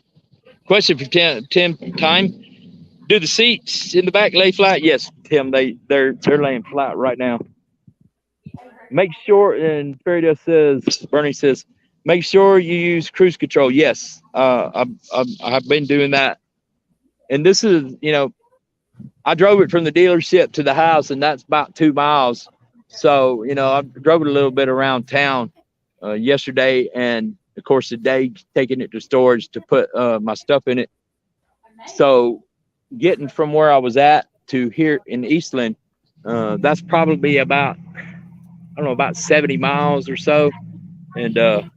Question for Tim. Time. Do the seats in the back lay flat? Yes, Tim. They're laying flat right now. Make sure. And Ferry says, Bernie says, make sure you use cruise control. Yes, I've been doing that. And this is, you know, I drove it from the dealership to the house, and that's about 2 miles. So, you know, I drove it a little bit around town yesterday, and of course today taking it to storage to put my stuff in it. So getting from where I was at to here in Eastland, that's probably about, I don't know, about 70 miles or so. And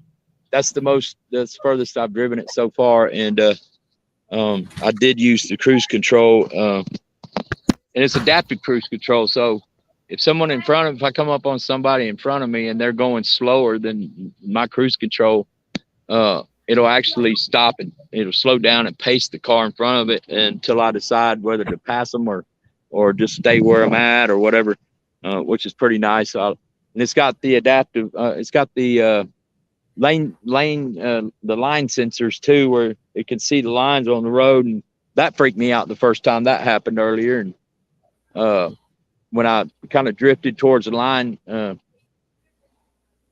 that's the furthest I've driven it so far. And I did use the cruise control, and it's adaptive cruise control. So if I come up on somebody in front of me and they're going slower than my cruise control, it'll actually stop and it'll slow down and pace the car in front of it until I decide whether to pass them or just stay where I'm at or whatever, which is pretty nice. And it's got the adaptive, it's got the line sensors too, where it can see the lines on the road, and that freaked me out the first time that happened earlier. And when I kind of drifted towards the line,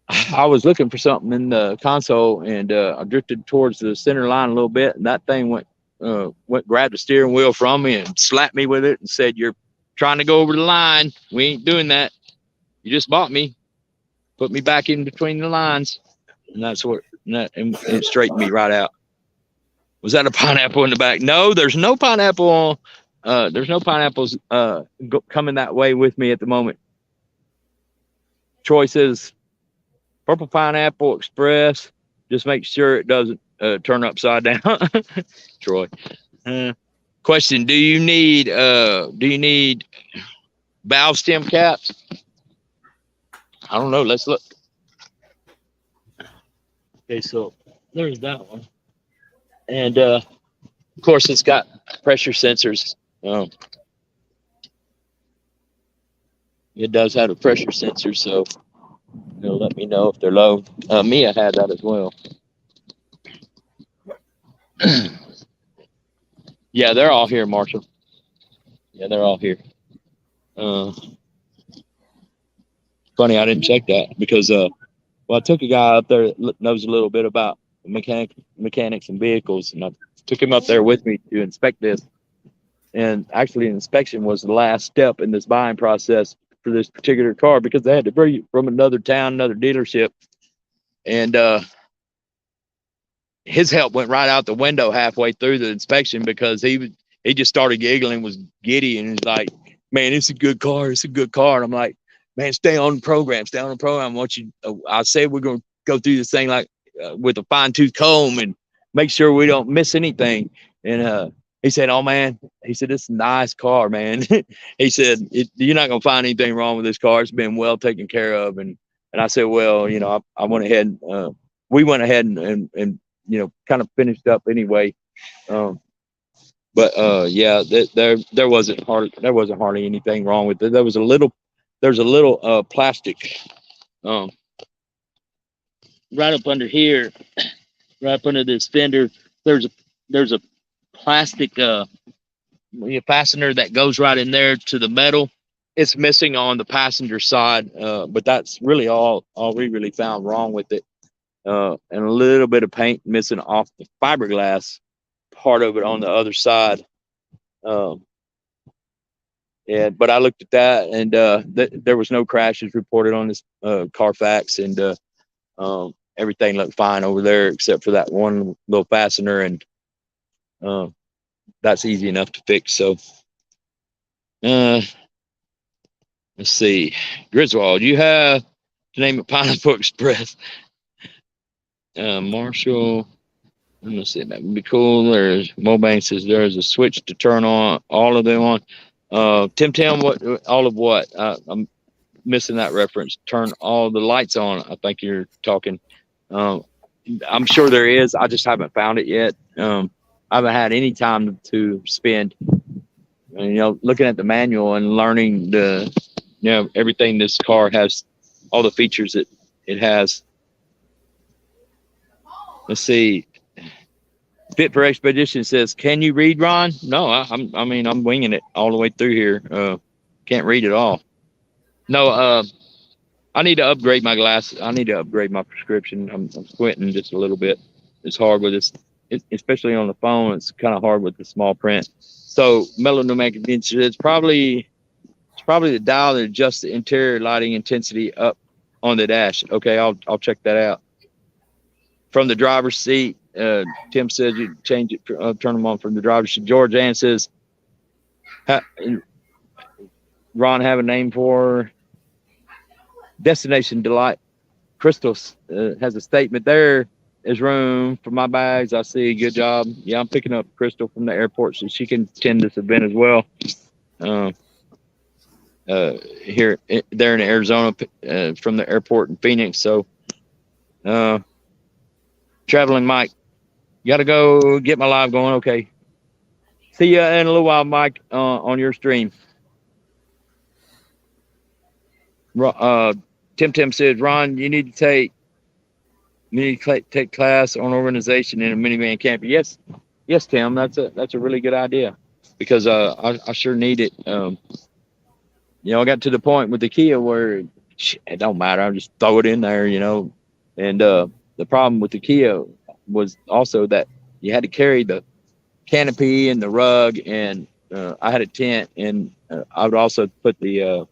I was looking for something in the console, and I drifted towards the center line a little bit, and that thing went grabbed the steering wheel from me and slapped me with it and said, "You're trying to go over the line. We ain't doing that. You just bought me. Put me back in between the lines." And that's what, and it straightened me right out. Was that a pineapple in the back? No, there's no pineapple. There's no pineapples coming that way with me at the moment. Troy says, Purple Pineapple Express. Just make sure it doesn't turn upside down. Troy. Question: Do you need valve stem caps? I don't know. Let's look. Okay, so there's that one, and of course it's got pressure sensors. It does have a pressure sensor, so it'll let me know if they're low. Mia had that as well. Yeah, they're all here, Marshall. Yeah, they're all here. Funny, I didn't check that because well, I took a guy up there that knows a little bit about mechanics and vehicles, and I took him up there with me to inspect this. And actually, an inspection was the last step in this buying process for this particular car because they had to bring it from another town, another dealership, and his help went right out the window halfway through the inspection because he just started giggling, was giddy, and he's like, "Man, it's a good car. It's a good car." And I'm like, "Man, stay on the program. Stay on the program. I said we're going to go through this thing like with a fine tooth comb and make sure we don't miss anything." And he said, "Oh man," he said, "it's a nice car, man." He said, "You're not going to find anything wrong with this car. It's been well taken care of." And I said, "Well, you know, I went ahead and we went ahead and you know, kind of finished up anyway." But yeah, there wasn't hardly anything wrong with it. There's a little plastic right up under here, right up under this fender. There's a plastic fastener that goes right in there to the metal. It's missing on the passenger side, but that's really all we really found wrong with it. And a little bit of paint missing off the fiberglass part of it on the other side. But I looked at that, and there was no crashes reported on this Carfax, and everything looked fine over there except for that one little fastener, and that's easy enough to fix. So let's see, Griswold, you have to name it Pineapple Express. Marshall, let me see, that would be cool. There's Mobank says there's a switch to turn on all of them on. Tim, what all of what? I'm missing that reference. Turn all the lights on. I think you're talking. I'm sure there is. I just haven't found it yet. I haven't had any time to spend, you know, looking at the manual and learning everything this car has, all the features that it has. Let's see. Fit for Expedition says, "Can you read, Ron?" No, I'm winging it all the way through here. Can't read at all. No, I need to upgrade my glasses. I need to upgrade my prescription. I'm squinting just a little bit. It's hard with this, especially on the phone. It's kind of hard with the small print. So, Melanoma, it's probably the dial that adjusts the interior lighting intensity up on the dash. Okay, I'll check that out. From the driver's seat, Tim says you change it, turn them on from the driver's seat. George Ann says, Ron, have a name for Destination Delight. Crystal has a statement. There is room for my bags. I see. Good job. Yeah, I'm picking up Crystal from the airport so she can attend this event as well. There in Arizona, from the airport in Phoenix. So, Traveling Mike, gotta go get my live going. Okay, see you in a little while, Mike, on your stream. Tim says, Ron, you need to take class on organization in a minivan camper. Yes, Tim, that's a really good idea because I sure need it. You know, I got to the point with the Kia where it don't matter. I just throw it in there, you know, and the problem with the Kia was also that you had to carry the canopy and the rug, and I had a tent, and I would also put the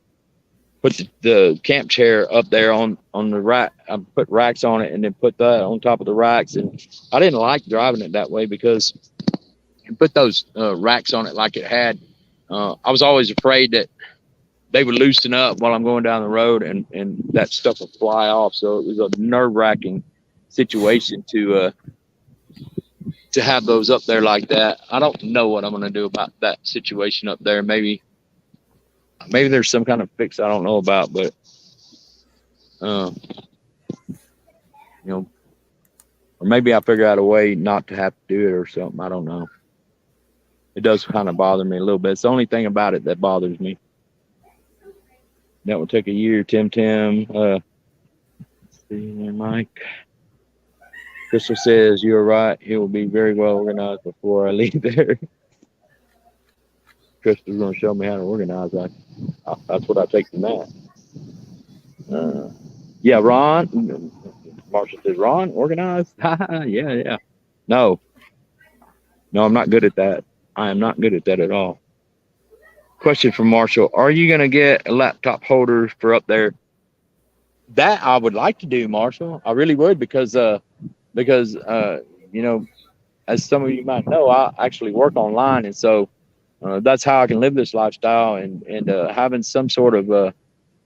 camp chair up there on the rack. I put racks on it and then put that on top of the racks, and I didn't like driving it that way because you put those racks on it like it had. I was always afraid that they would loosen up while I'm going down the road, and that stuff would fly off. So it was a nerve-wracking situation to have those up there like that. I don't know what I'm going to do about that situation up there. Maybe there's some kind of fix I don't know about, but you know, or maybe I'll figure out a way not to have to do it or something. I don't know. It does kind of bother me a little bit. It's the only thing about it that bothers me. That will take a year, Tim. Let's see there, Mike. Crystal says, you're right. It will be very well organized before I leave there. Crystal's going to show me how to organize. That's what I take from that. Yeah, Ron. Marshall says, Ron, organized? Yeah. No, I'm not good at that. I am not good at that at all. Question from Marshall. Are you going to get a laptop holder for up there? That I would like to do, Marshall. I really would because you know, as some of you might know, I actually work online. And so that's how I can live this lifestyle and having some sort of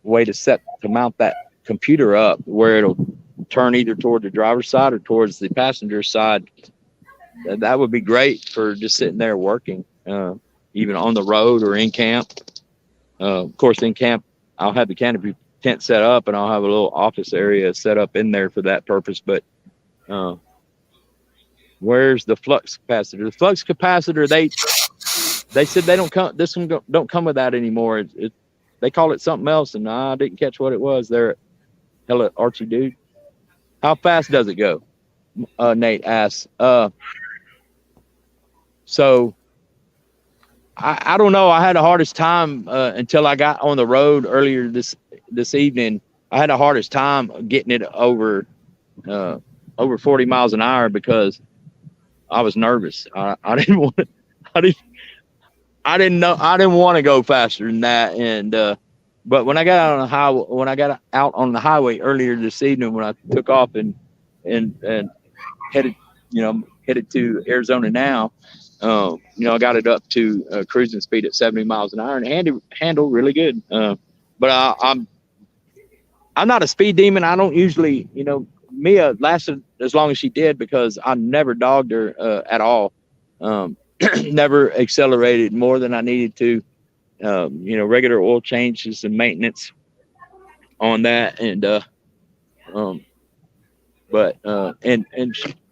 way to mount that computer up where it'll turn either toward the driver's side or towards the passenger side. That would be great for just sitting there working, even on the road or in camp. Of course, in camp, I'll have the canopy tent set up and I'll have a little office area set up in there for that purpose. But where's the flux capacitor? The flux capacitor, they said they don't come. This one don't come with that anymore. They call it something else, and I didn't catch what it was. There, hello, Archie dude. How fast does it go? Nate asks. So I don't know. I had the hardest time until I got on the road earlier this evening. I had the hardest time getting it over 40 miles an hour because I was nervous. I didn't want to. I didn't want to go faster than that. And but when I got out on the highway earlier this evening, when I took off and headed to Arizona now, I got it up to cruising speed at 70 miles an hour and handled really good. But I'm not a speed demon. I don't usually, Mia lasted as long as she did because I never dogged her at all. Never accelerated more than I needed to. Regular oil changes and maintenance on that, and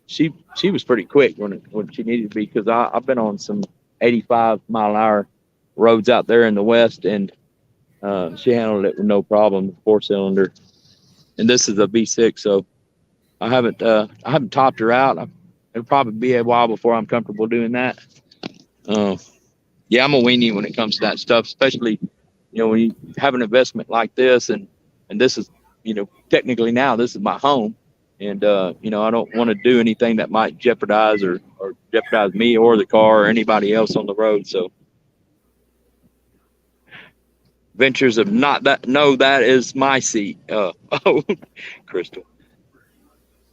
she was pretty quick when she needed to be, because I've been on some 85-mile-an-hour roads out there in the West, and she handled it with no problem. 4-cylinder, and this is a V6, so I haven't topped her out. It'll probably be a while before I'm comfortable doing that. Yeah, I'm a weenie when it comes to that stuff, especially, when you have an investment like this, and this is, technically now this is my home, and, I don't want to do anything that might jeopardize or jeopardize me or the car or anybody else on the road. So Ventures of not that. No, that is my seat. Crystal.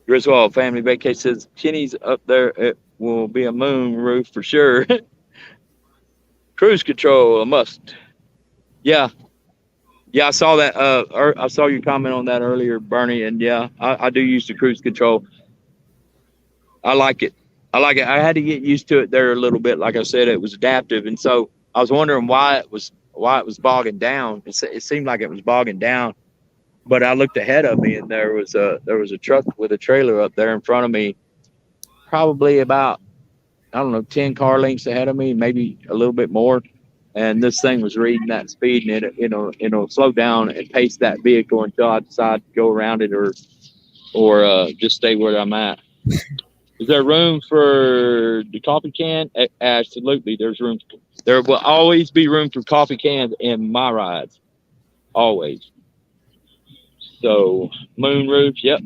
Griswold Family Vacation says Kenny's up there. It will be a moon roof for sure. Cruise control, a must. Yeah, I saw that. I saw your comment on that earlier, Bernie. And yeah, I do use the cruise control. I like it. I had to get used to it there a little bit. Like I said, it was adaptive, and so I was wondering why it was bogging down. It seemed like it was bogging down. But I looked ahead of me, and there was a truck with a trailer up there in front of me, probably about, 10 car lengths ahead of me, maybe a little bit more. And this thing was reading that speed, and it'll slow down and pace that vehicle until I decide to go around it or just stay where I'm at. Is there room for the coffee can? Absolutely, there's room. There will always be room for coffee cans in my rides, always. So moonroof, yep.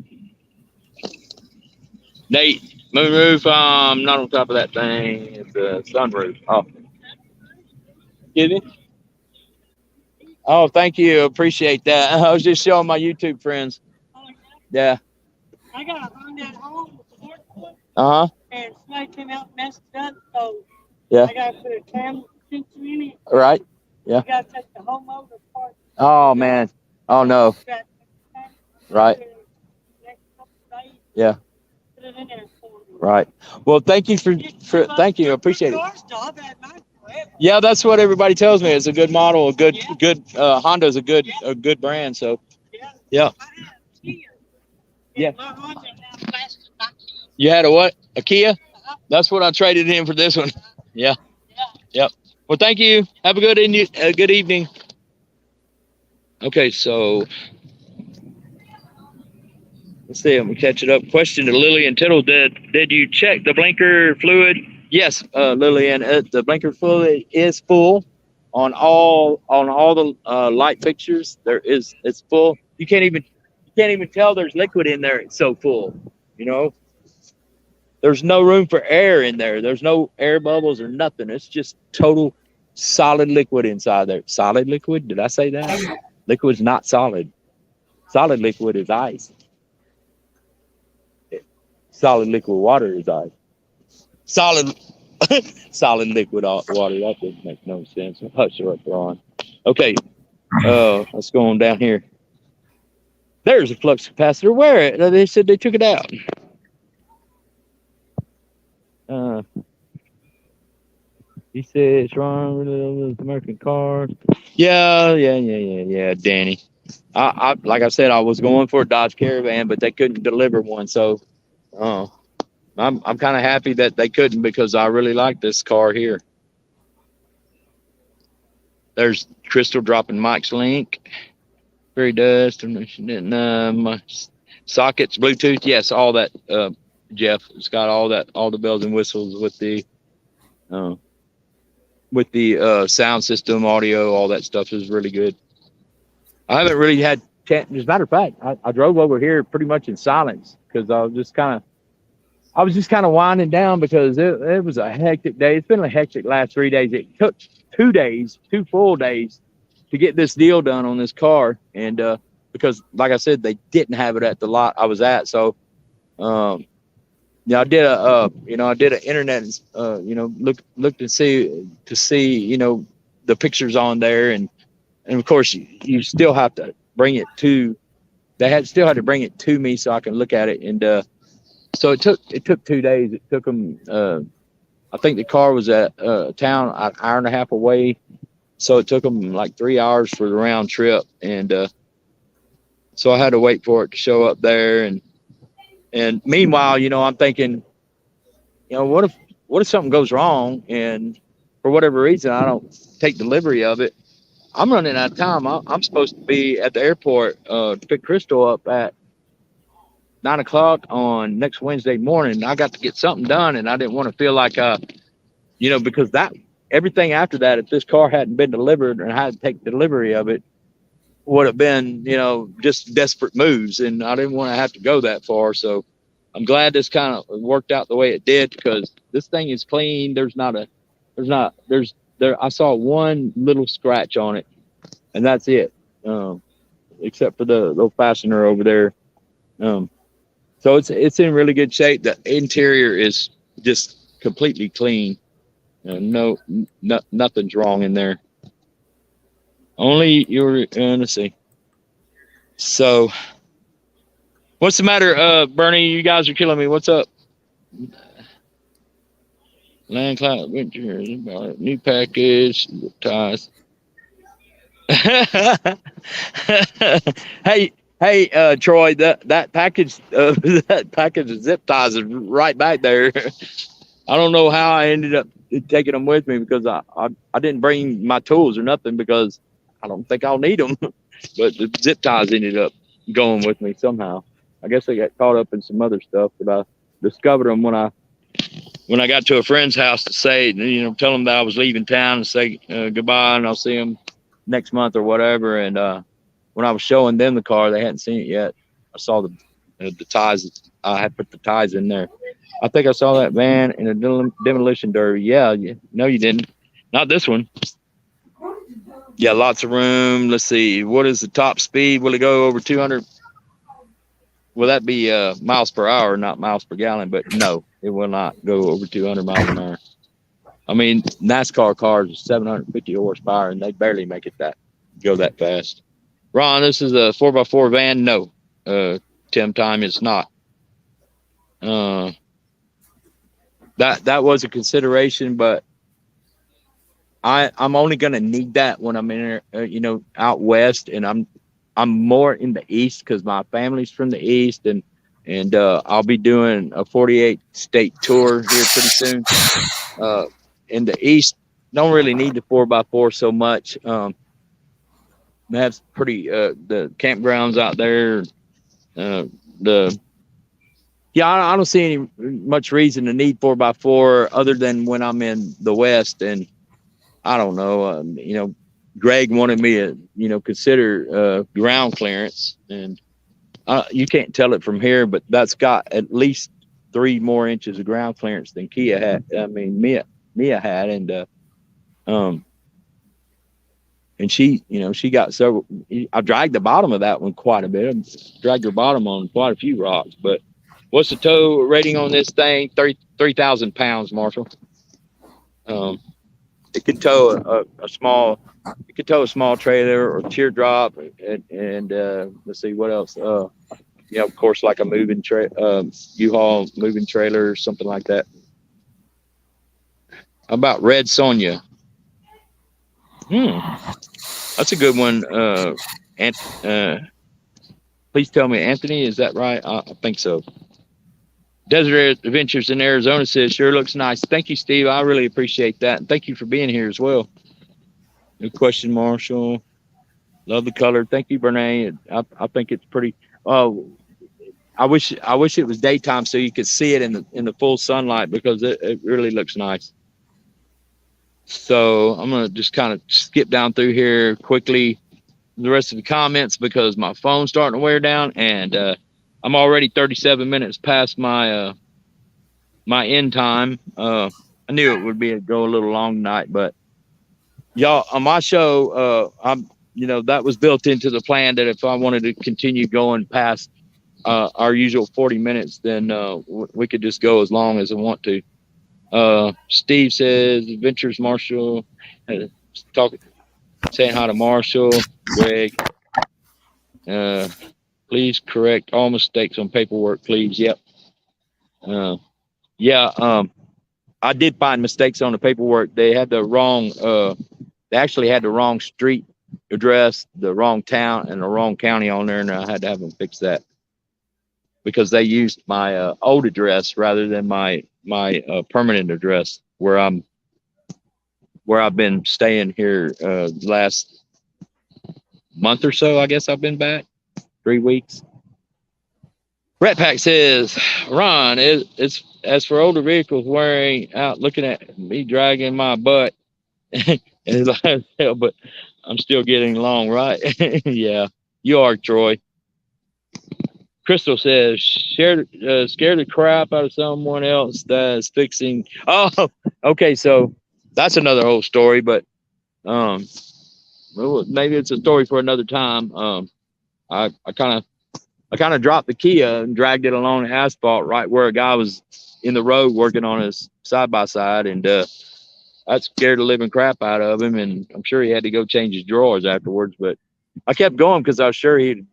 Nate, moonroof, not on top of that thing. It's a sunroof. Oh, excuse me. Oh, thank you. Appreciate that. I was just showing my YouTube friends. Yeah. I got a Honda at home with the short foot. And somebody came out and messed it up, so yeah. I got to put a camera sensor in it. All right. Yeah. You got to take the whole motor apart. Oh man. Oh no. Right. Yeah. Right. Well, thank you thank you. I appreciate it. Yeah, that's what everybody tells me. It's a good model, a good Honda's a good brand. So yeah. Yeah. You had a what? A Kia? That's what I traded in for this one. Yeah. Yep. Well, thank you. Have a good evening. Okay, so let's see. I'm gonna catch it up. Question to Lillian Tittle: Did you check the blinker fluid? Yes, Lillian. The blinker fluid is full. on all the light fixtures. It's full. You can't even tell there's liquid in there. It's so full. You know, there's no room for air in there. There's no air bubbles or nothing. It's just total solid liquid inside there. Solid liquid? Did I say that? Liquid's not solid. Solid liquid is ice. Solid liquid water is ice. Solid liquid water. That doesn't make no sense. Hush her up, Ron. Okay. Let's go on down here. There's a flux capacitor. Where? They said they took it out. He said it's wrong. American cars. Yeah, Danny. I like I said, I was going for a Dodge Caravan, but they couldn't deliver one. So, I'm kind of happy that they couldn't, because I really like this car here. There's Crystal dropping Mike's link. Fairy dust and my sockets, Bluetooth. Yes, all that. Jeff, it's got all the bells and whistles with the sound system, audio, all that stuff is really good. I haven't really had as a matter of fact, I drove over here pretty much in silence, because I was just kind of winding down, because it was a hectic day. It's been a hectic last 3 days. It took 2 full days to get this deal done on this car, and because like I said, they didn't have it at the lot I was at. So I did an internet, looked to see, the pictures on there, and of course you still have to bring it to. Still had to bring it to me so I can look at it, and so it took 2 days. It took them. I think the car was at a town an hour and a half away, so it took them like 3 hours for the round trip, and so I had to wait for it to show up there, and meanwhile, I'm thinking, what if something goes wrong, and for whatever reason I don't take delivery of it? I'm running out of time. I'm supposed to be at the airport to pick Crystal up at 9 o'clock on next Wednesday morning. I got to get something done, and I didn't want to feel like, because that everything after that, if this car hadn't been delivered and I had to take delivery of it, would have been, just desperate moves, and I didn't want to have to go that far. So I'm glad this kind of worked out the way it did, because this thing is clean. I saw one little scratch on it, and that's it, except for the little fastener over there. So it's in really good shape. The interior is just completely clean. Nothing's wrong in there. Only let's see. So, what's the matter, Bernie? You guys are killing me. What's up? Land Cloud Adventure, new package, ties. Hey, Troy, that package of zip ties is right back there. I don't know how I ended up taking them with me, because I didn't bring my tools or nothing, because I don't think I'll need them. But the zip ties ended up going with me somehow. I guess I got caught up in some other stuff, but I discovered them when I got to a friend's house to say, tell them that I was leaving town, and say goodbye, and I'll see them next month or whatever. And when I was showing them the car, they hadn't seen it yet. I saw the ties. I had put the ties in there. I think I saw that van in a demolition derby. Yeah. No, you didn't. Not this one. Yeah, lots of room. Let's see. What is the top speed? Will it go over 200? Will that be miles per hour, not miles per gallon? But no, it will not go over 200 miles an hour. I mean, NASCAR cars are 750 horsepower, and they barely make it go that fast. Ron, this is a 4x4 van. No, Tim Time, it's not. That was a consideration, but I'm only gonna need that when I'm in out west, and I'm more in the east, because my family's from the east, and I'll be doing a 48 state tour here pretty soon. In the east, don't really need the 4x4 so much. That's pretty the campgrounds out there. I don't see any much reason to need 4x4 other than when I'm in the west, and I don't know. Greg wanted me to, consider ground clearance, and you can't tell it from here, but that's got at least 3 more inches of ground clearance than Kia had. I mean, Mia had, and she, she got several. I dragged the bottom of that one quite a bit. I dragged her bottom on quite a few rocks. But what's the tow rating on this thing? 3,000 pounds, Marshall. It can tow a small. It could tow a small trailer or teardrop, and let's see what else. Of course, like a moving U-Haul moving trailer or something like that. How about Red Sonja? That's a good one. Please tell me, Anthony, is that right? I think so. Desert Adventures in Arizona says, sure looks nice. Thank you, Steve. I really appreciate that. And thank you for being here as well. Good question, Marshall. Love the color. Thank you, Bernae. I think it's pretty. I wish it was daytime so you could see it in the full sunlight, because it really looks nice. So I'm gonna just kind of skip down through here quickly the rest of the comments, because my phone's starting to wear down, and I'm already 37 minutes past my my end time. I knew it would go a little long tonight, but y'all, on my show, that was built into the plan that if I wanted to continue going past our usual 40 minutes, then we could just go as long as I want to. Steve says, Adventures Marshall, saying hi to Marshall. Greg, please correct all mistakes on paperwork, please. Yep. I did find mistakes on the paperwork. They had the wrong, they actually had the wrong street address, the wrong town, and the wrong county on there, and I had to have them fix that, because they used my old address rather than my permanent address where I've been staying here last month or so. I guess I've been back 3 weeks. Rat Pack says, Ron, it's as for older vehicles wearing out, looking at me dragging my butt, it's like hell, but I'm still getting along, right? Yeah, you are, Troy. Crystal says, scare the crap out of someone else that's fixing. Oh, okay. So that's another whole story, but maybe it's a story for another time. I kind of dropped the Kia and dragged it along the asphalt right where a guy was in the road working on his side by side, and that scared the living crap out of him. And I'm sure he had to go change his drawers afterwards, but I kept going because I was sure he'd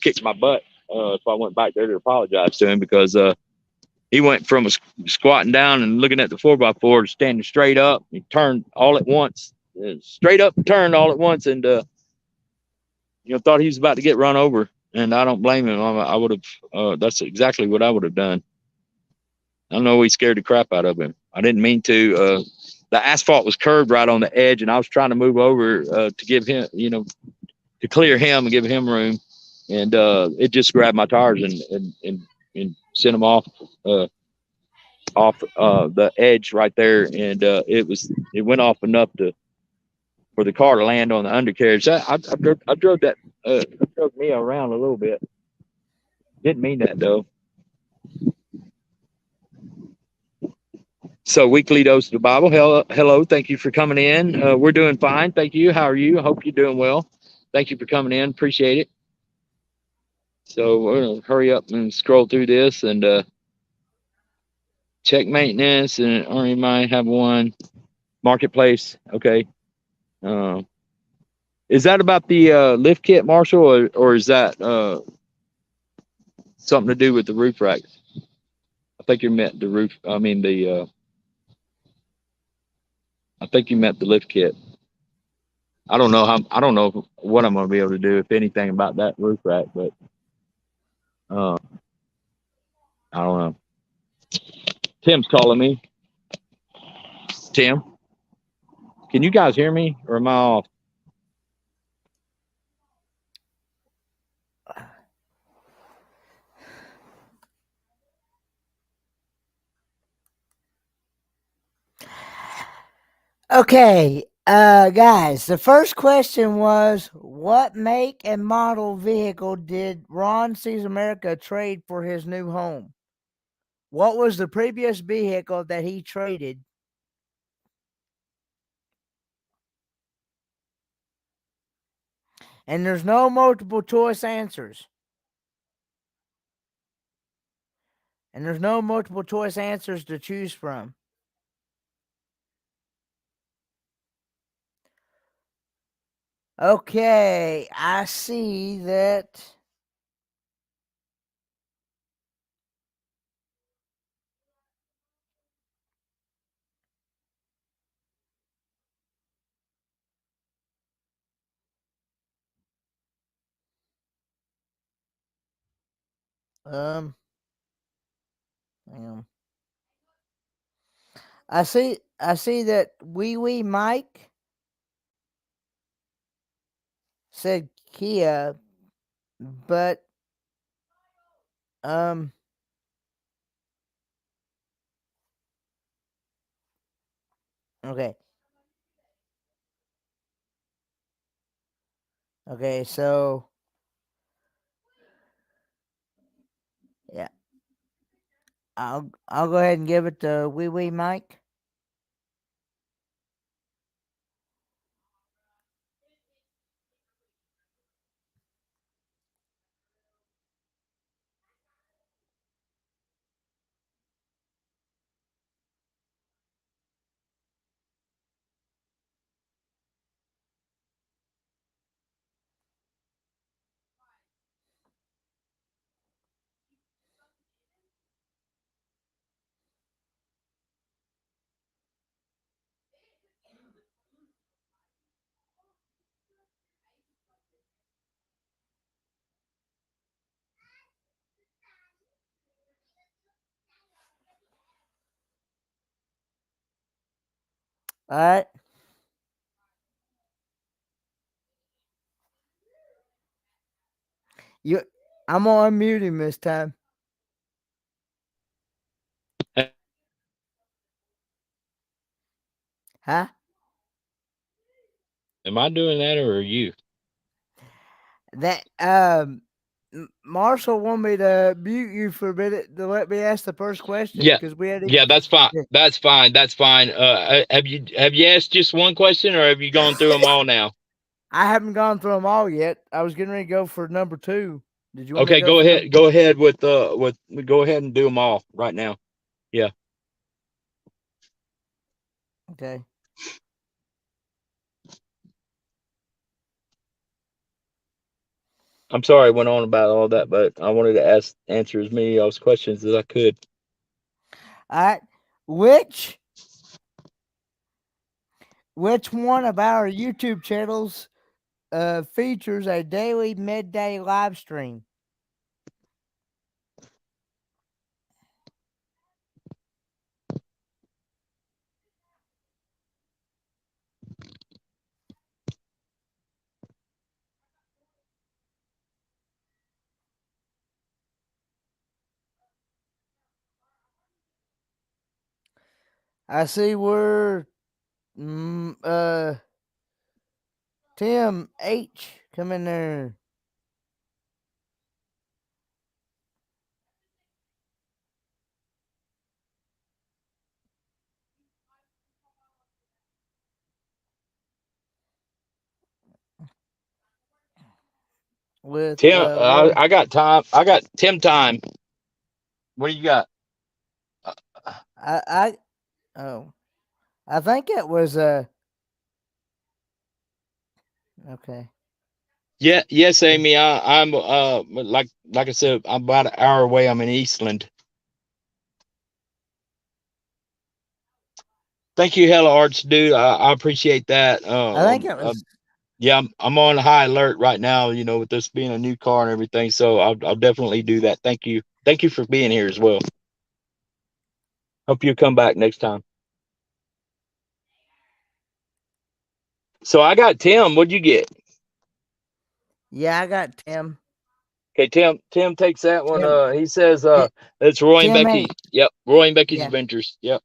kick my butt. If I went back there to apologize to him, because he went from squatting down and looking at the 4x4 to standing straight up. He turned all at once, straight up and turned all at once, and thought he was about to get run over. And I don't blame him. I would have. That's exactly what I would have done. I know he scared the crap out of him. I didn't mean to. The asphalt was curved right on the edge, and I was trying to move over to give him, to clear him and give him room. And it just grabbed my tires and sent them off the edge right there, and it went off enough for the car to land on the undercarriage. I drove me around a little bit. Didn't mean that though. So, weekly dose of the Bible. Hello, thank you for coming in. We're doing fine, thank you. How are you? I hope you're doing well. Thank you for coming in. Appreciate it. So we're gonna hurry up and scroll through this and check maintenance, and Arnie might have one. Marketplace, okay. Is that about the lift kit, Marshall, or is that something to do with the roof rack? I think you meant the roof. I mean I think you meant the lift kit. I don't know what I'm gonna be able to do, if anything, about that roof rack, but I don't know. Tim's calling me. Tim, can you guys hear me, or am I off? Okay. Guys, the first question was, what make and model vehicle did Ron Sees America trade for his new home? What was the previous vehicle that he traded? And there's no multiple choice answers. And there's no multiple choice answers to choose from. Okay, I see that. Hang on. I see that Wee Mike said Kia, but okay. Okay, so yeah. I'll go ahead and give it to Wee Mike. All right. I'm gonna unmute him this time. Huh? Am I doing that or are you? That Marshall wanted me to mute you for a minute to let me ask the first question. Yeah. Because we had Yeah, that's fine. Yeah. That's fine. That's fine. Have you asked just one question or have you gone through them all now? I haven't gone through them all yet. I was getting ready to go for number 2. Did you want me Okay, to go for ahead. number- Go ahead with go ahead and do them all right now. Yeah. Okay. I'm sorry I went on about all that, but I wanted to answer as many of those questions as I could. All right. Which one of our YouTube channels features a daily midday live stream? I see we're Tim H come in there. With Tim, I got time. I got Tim time. What do you got? I think it was okay. Yeah, yes, Amy. I'm like I said, I'm about an hour away. I'm in Eastland. Thank you, Hella Arts, dude. I appreciate that. I think it was Yeah, I'm on high alert right now. You know, with this being a new car and everything. So I'll definitely do that. Thank you. Thank you for being here as well. Hope you come back next time. So I got Tim. What'd you get? Yeah, I got Tim. Okay, Tim takes that one. Tim. He says it's Roy and Tim Becky. H. Yep, Roy and Becky's Yeah. Adventures. Yep.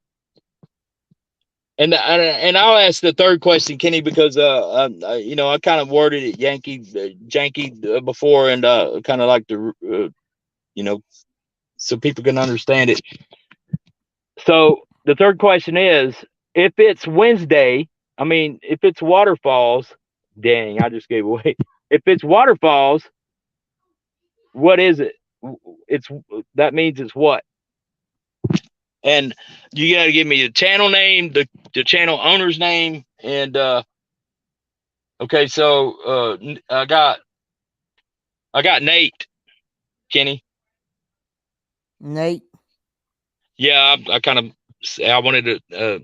And I'll ask the third question, Kenny, because you know, I kind of worded it janky before, and kind of like to you know, so people can understand it. So the third question is, if it's Wednesday, I mean, if it's waterfalls, dang, I just gave away. If it's waterfalls, what is it? It's that means it's what? And you got to give me the channel name, the channel owner's name, and okay, so I got Nate, Kenny. Nate. Yeah, I kind of I wanted to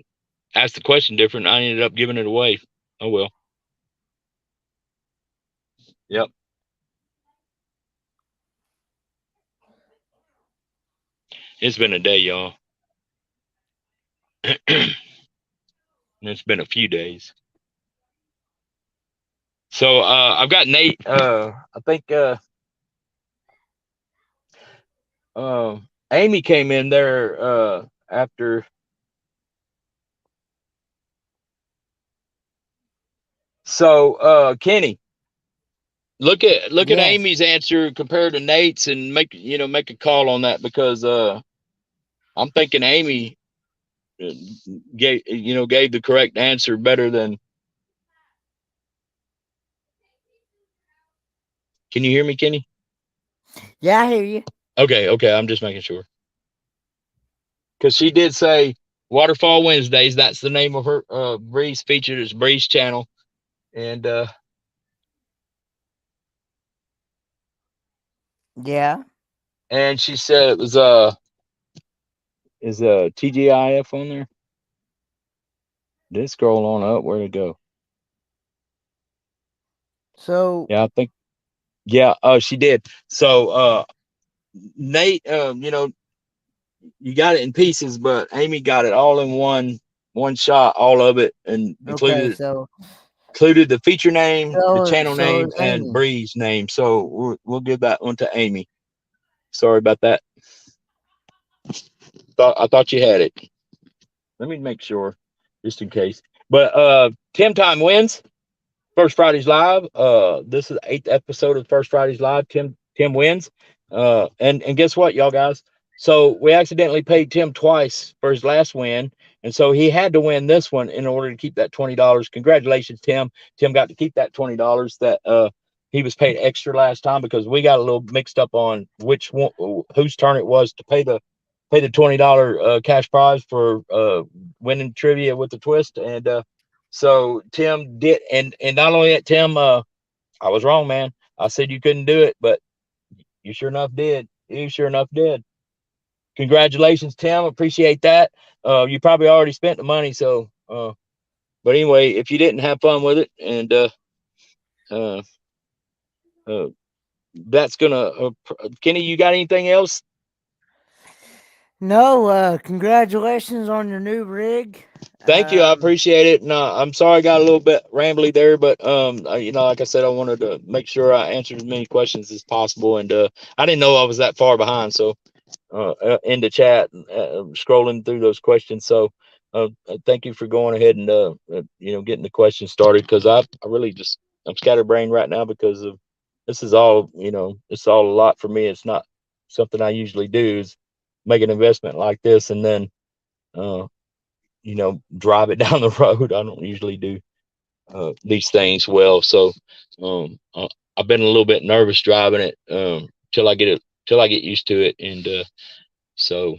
ask the question different. I ended up giving it away. Oh well. Yep. It's been a day, y'all. It's been a few days. So I've got Nate. I think Amy came in there after. So Kenny, look at Yes. Amy's answer compared to Nate's, and make a call on that, because I'm thinking Amy gave the correct answer better than. Can you hear me, Kenny? Yeah, I hear you. Okay, I'm just making sure, because she did say Waterfall Wednesdays. That's the name of her Breeze featured as Breeze channel, and Yeah. and she said it was is TGIF on there. Did it scroll on up? Where'd it go? So Yeah, I think. Yeah, she did. So Nate, you got it in pieces, but Amy got it all in one shot, all of it, and okay, so included the feature name, the so channel so name, it's and Amy. Breeze name. So we'll give that one to Amy. Sorry about that. I thought you had it. Let me make sure, just in case. But Tim Time wins. First Fridays Live. This is the 8th episode of First Fridays Live. Tim wins. And guess what, y'all guys? So we accidentally paid Tim twice for his last win, and so he had to win this one in order to keep that $20. Congratulations, Tim. Tim got to keep that $20 that he was paid extra last time, because we got a little mixed up on which one, whose turn it was to pay the $20 cash prize for winning trivia with the twist. And so Tim did, and not only that, Tim, I was wrong, man. I said you couldn't do it, but you sure enough did. You sure enough did. Congratulations, Tim. Appreciate that. You probably already spent the money, so but anyway, if you didn't have fun with it, and that's gonna Kenny, you got anything else? No, congratulations on your new rig. Thank you. I appreciate it. And I'm sorry I got a little bit rambly there, but like I said, I wanted to make sure I answered as many questions as possible, and I didn't know I was that far behind. So in the chat, scrolling through those questions. So thank you for going ahead and getting the questions started, because I'm scatterbrained right now, because of this is all it's all a lot for me. It's not something I usually do, is make an investment like this and then drive it down the road. I don't usually do these things well, so I've been a little bit nervous driving it till I get used to it, and so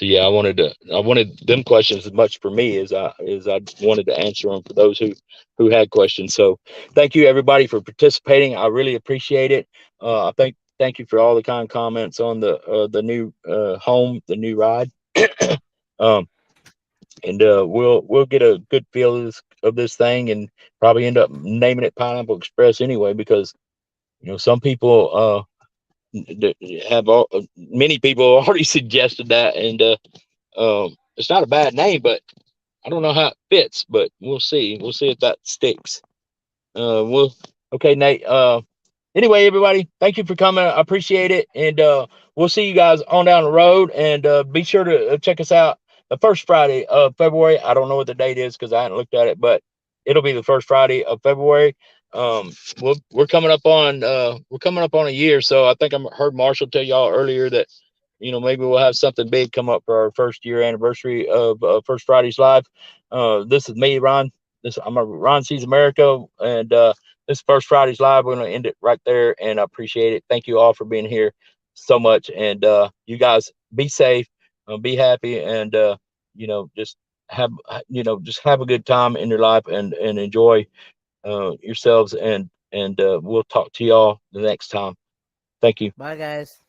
yeah, I wanted them questions as much for me as I wanted to answer them for those who had questions. So thank you everybody for participating. I really appreciate it. Thank you for all the kind comments on the new home, the new ride. And we'll get a good feel of this thing, and probably end up naming it Pineapple Express anyway, because some people many people already suggested that, and it's not a bad name, but I don't know how it fits. But we'll see if that sticks. Okay, Nate. Anyway, everybody, thank you for coming. I appreciate it, and we'll see you guys on down the road. And be sure to check us out the first Friday of February. I don't know what the date is because I haven't looked at it, but it'll be the first Friday of February. We're coming up on a year, so I think I heard Marshall tell y'all earlier that maybe we'll have something big come up for our first year anniversary of First Fridays Live. This is me, Ron. I'm a Ron Sees America, and this is First Fridays Live. We're going to end it right there, and I appreciate it. Thank you all for being here so much, and you guys be safe, be happy, and just have a good time in your life and enjoy yourselves, and we'll talk to y'all the next time. Thank you. Bye, guys.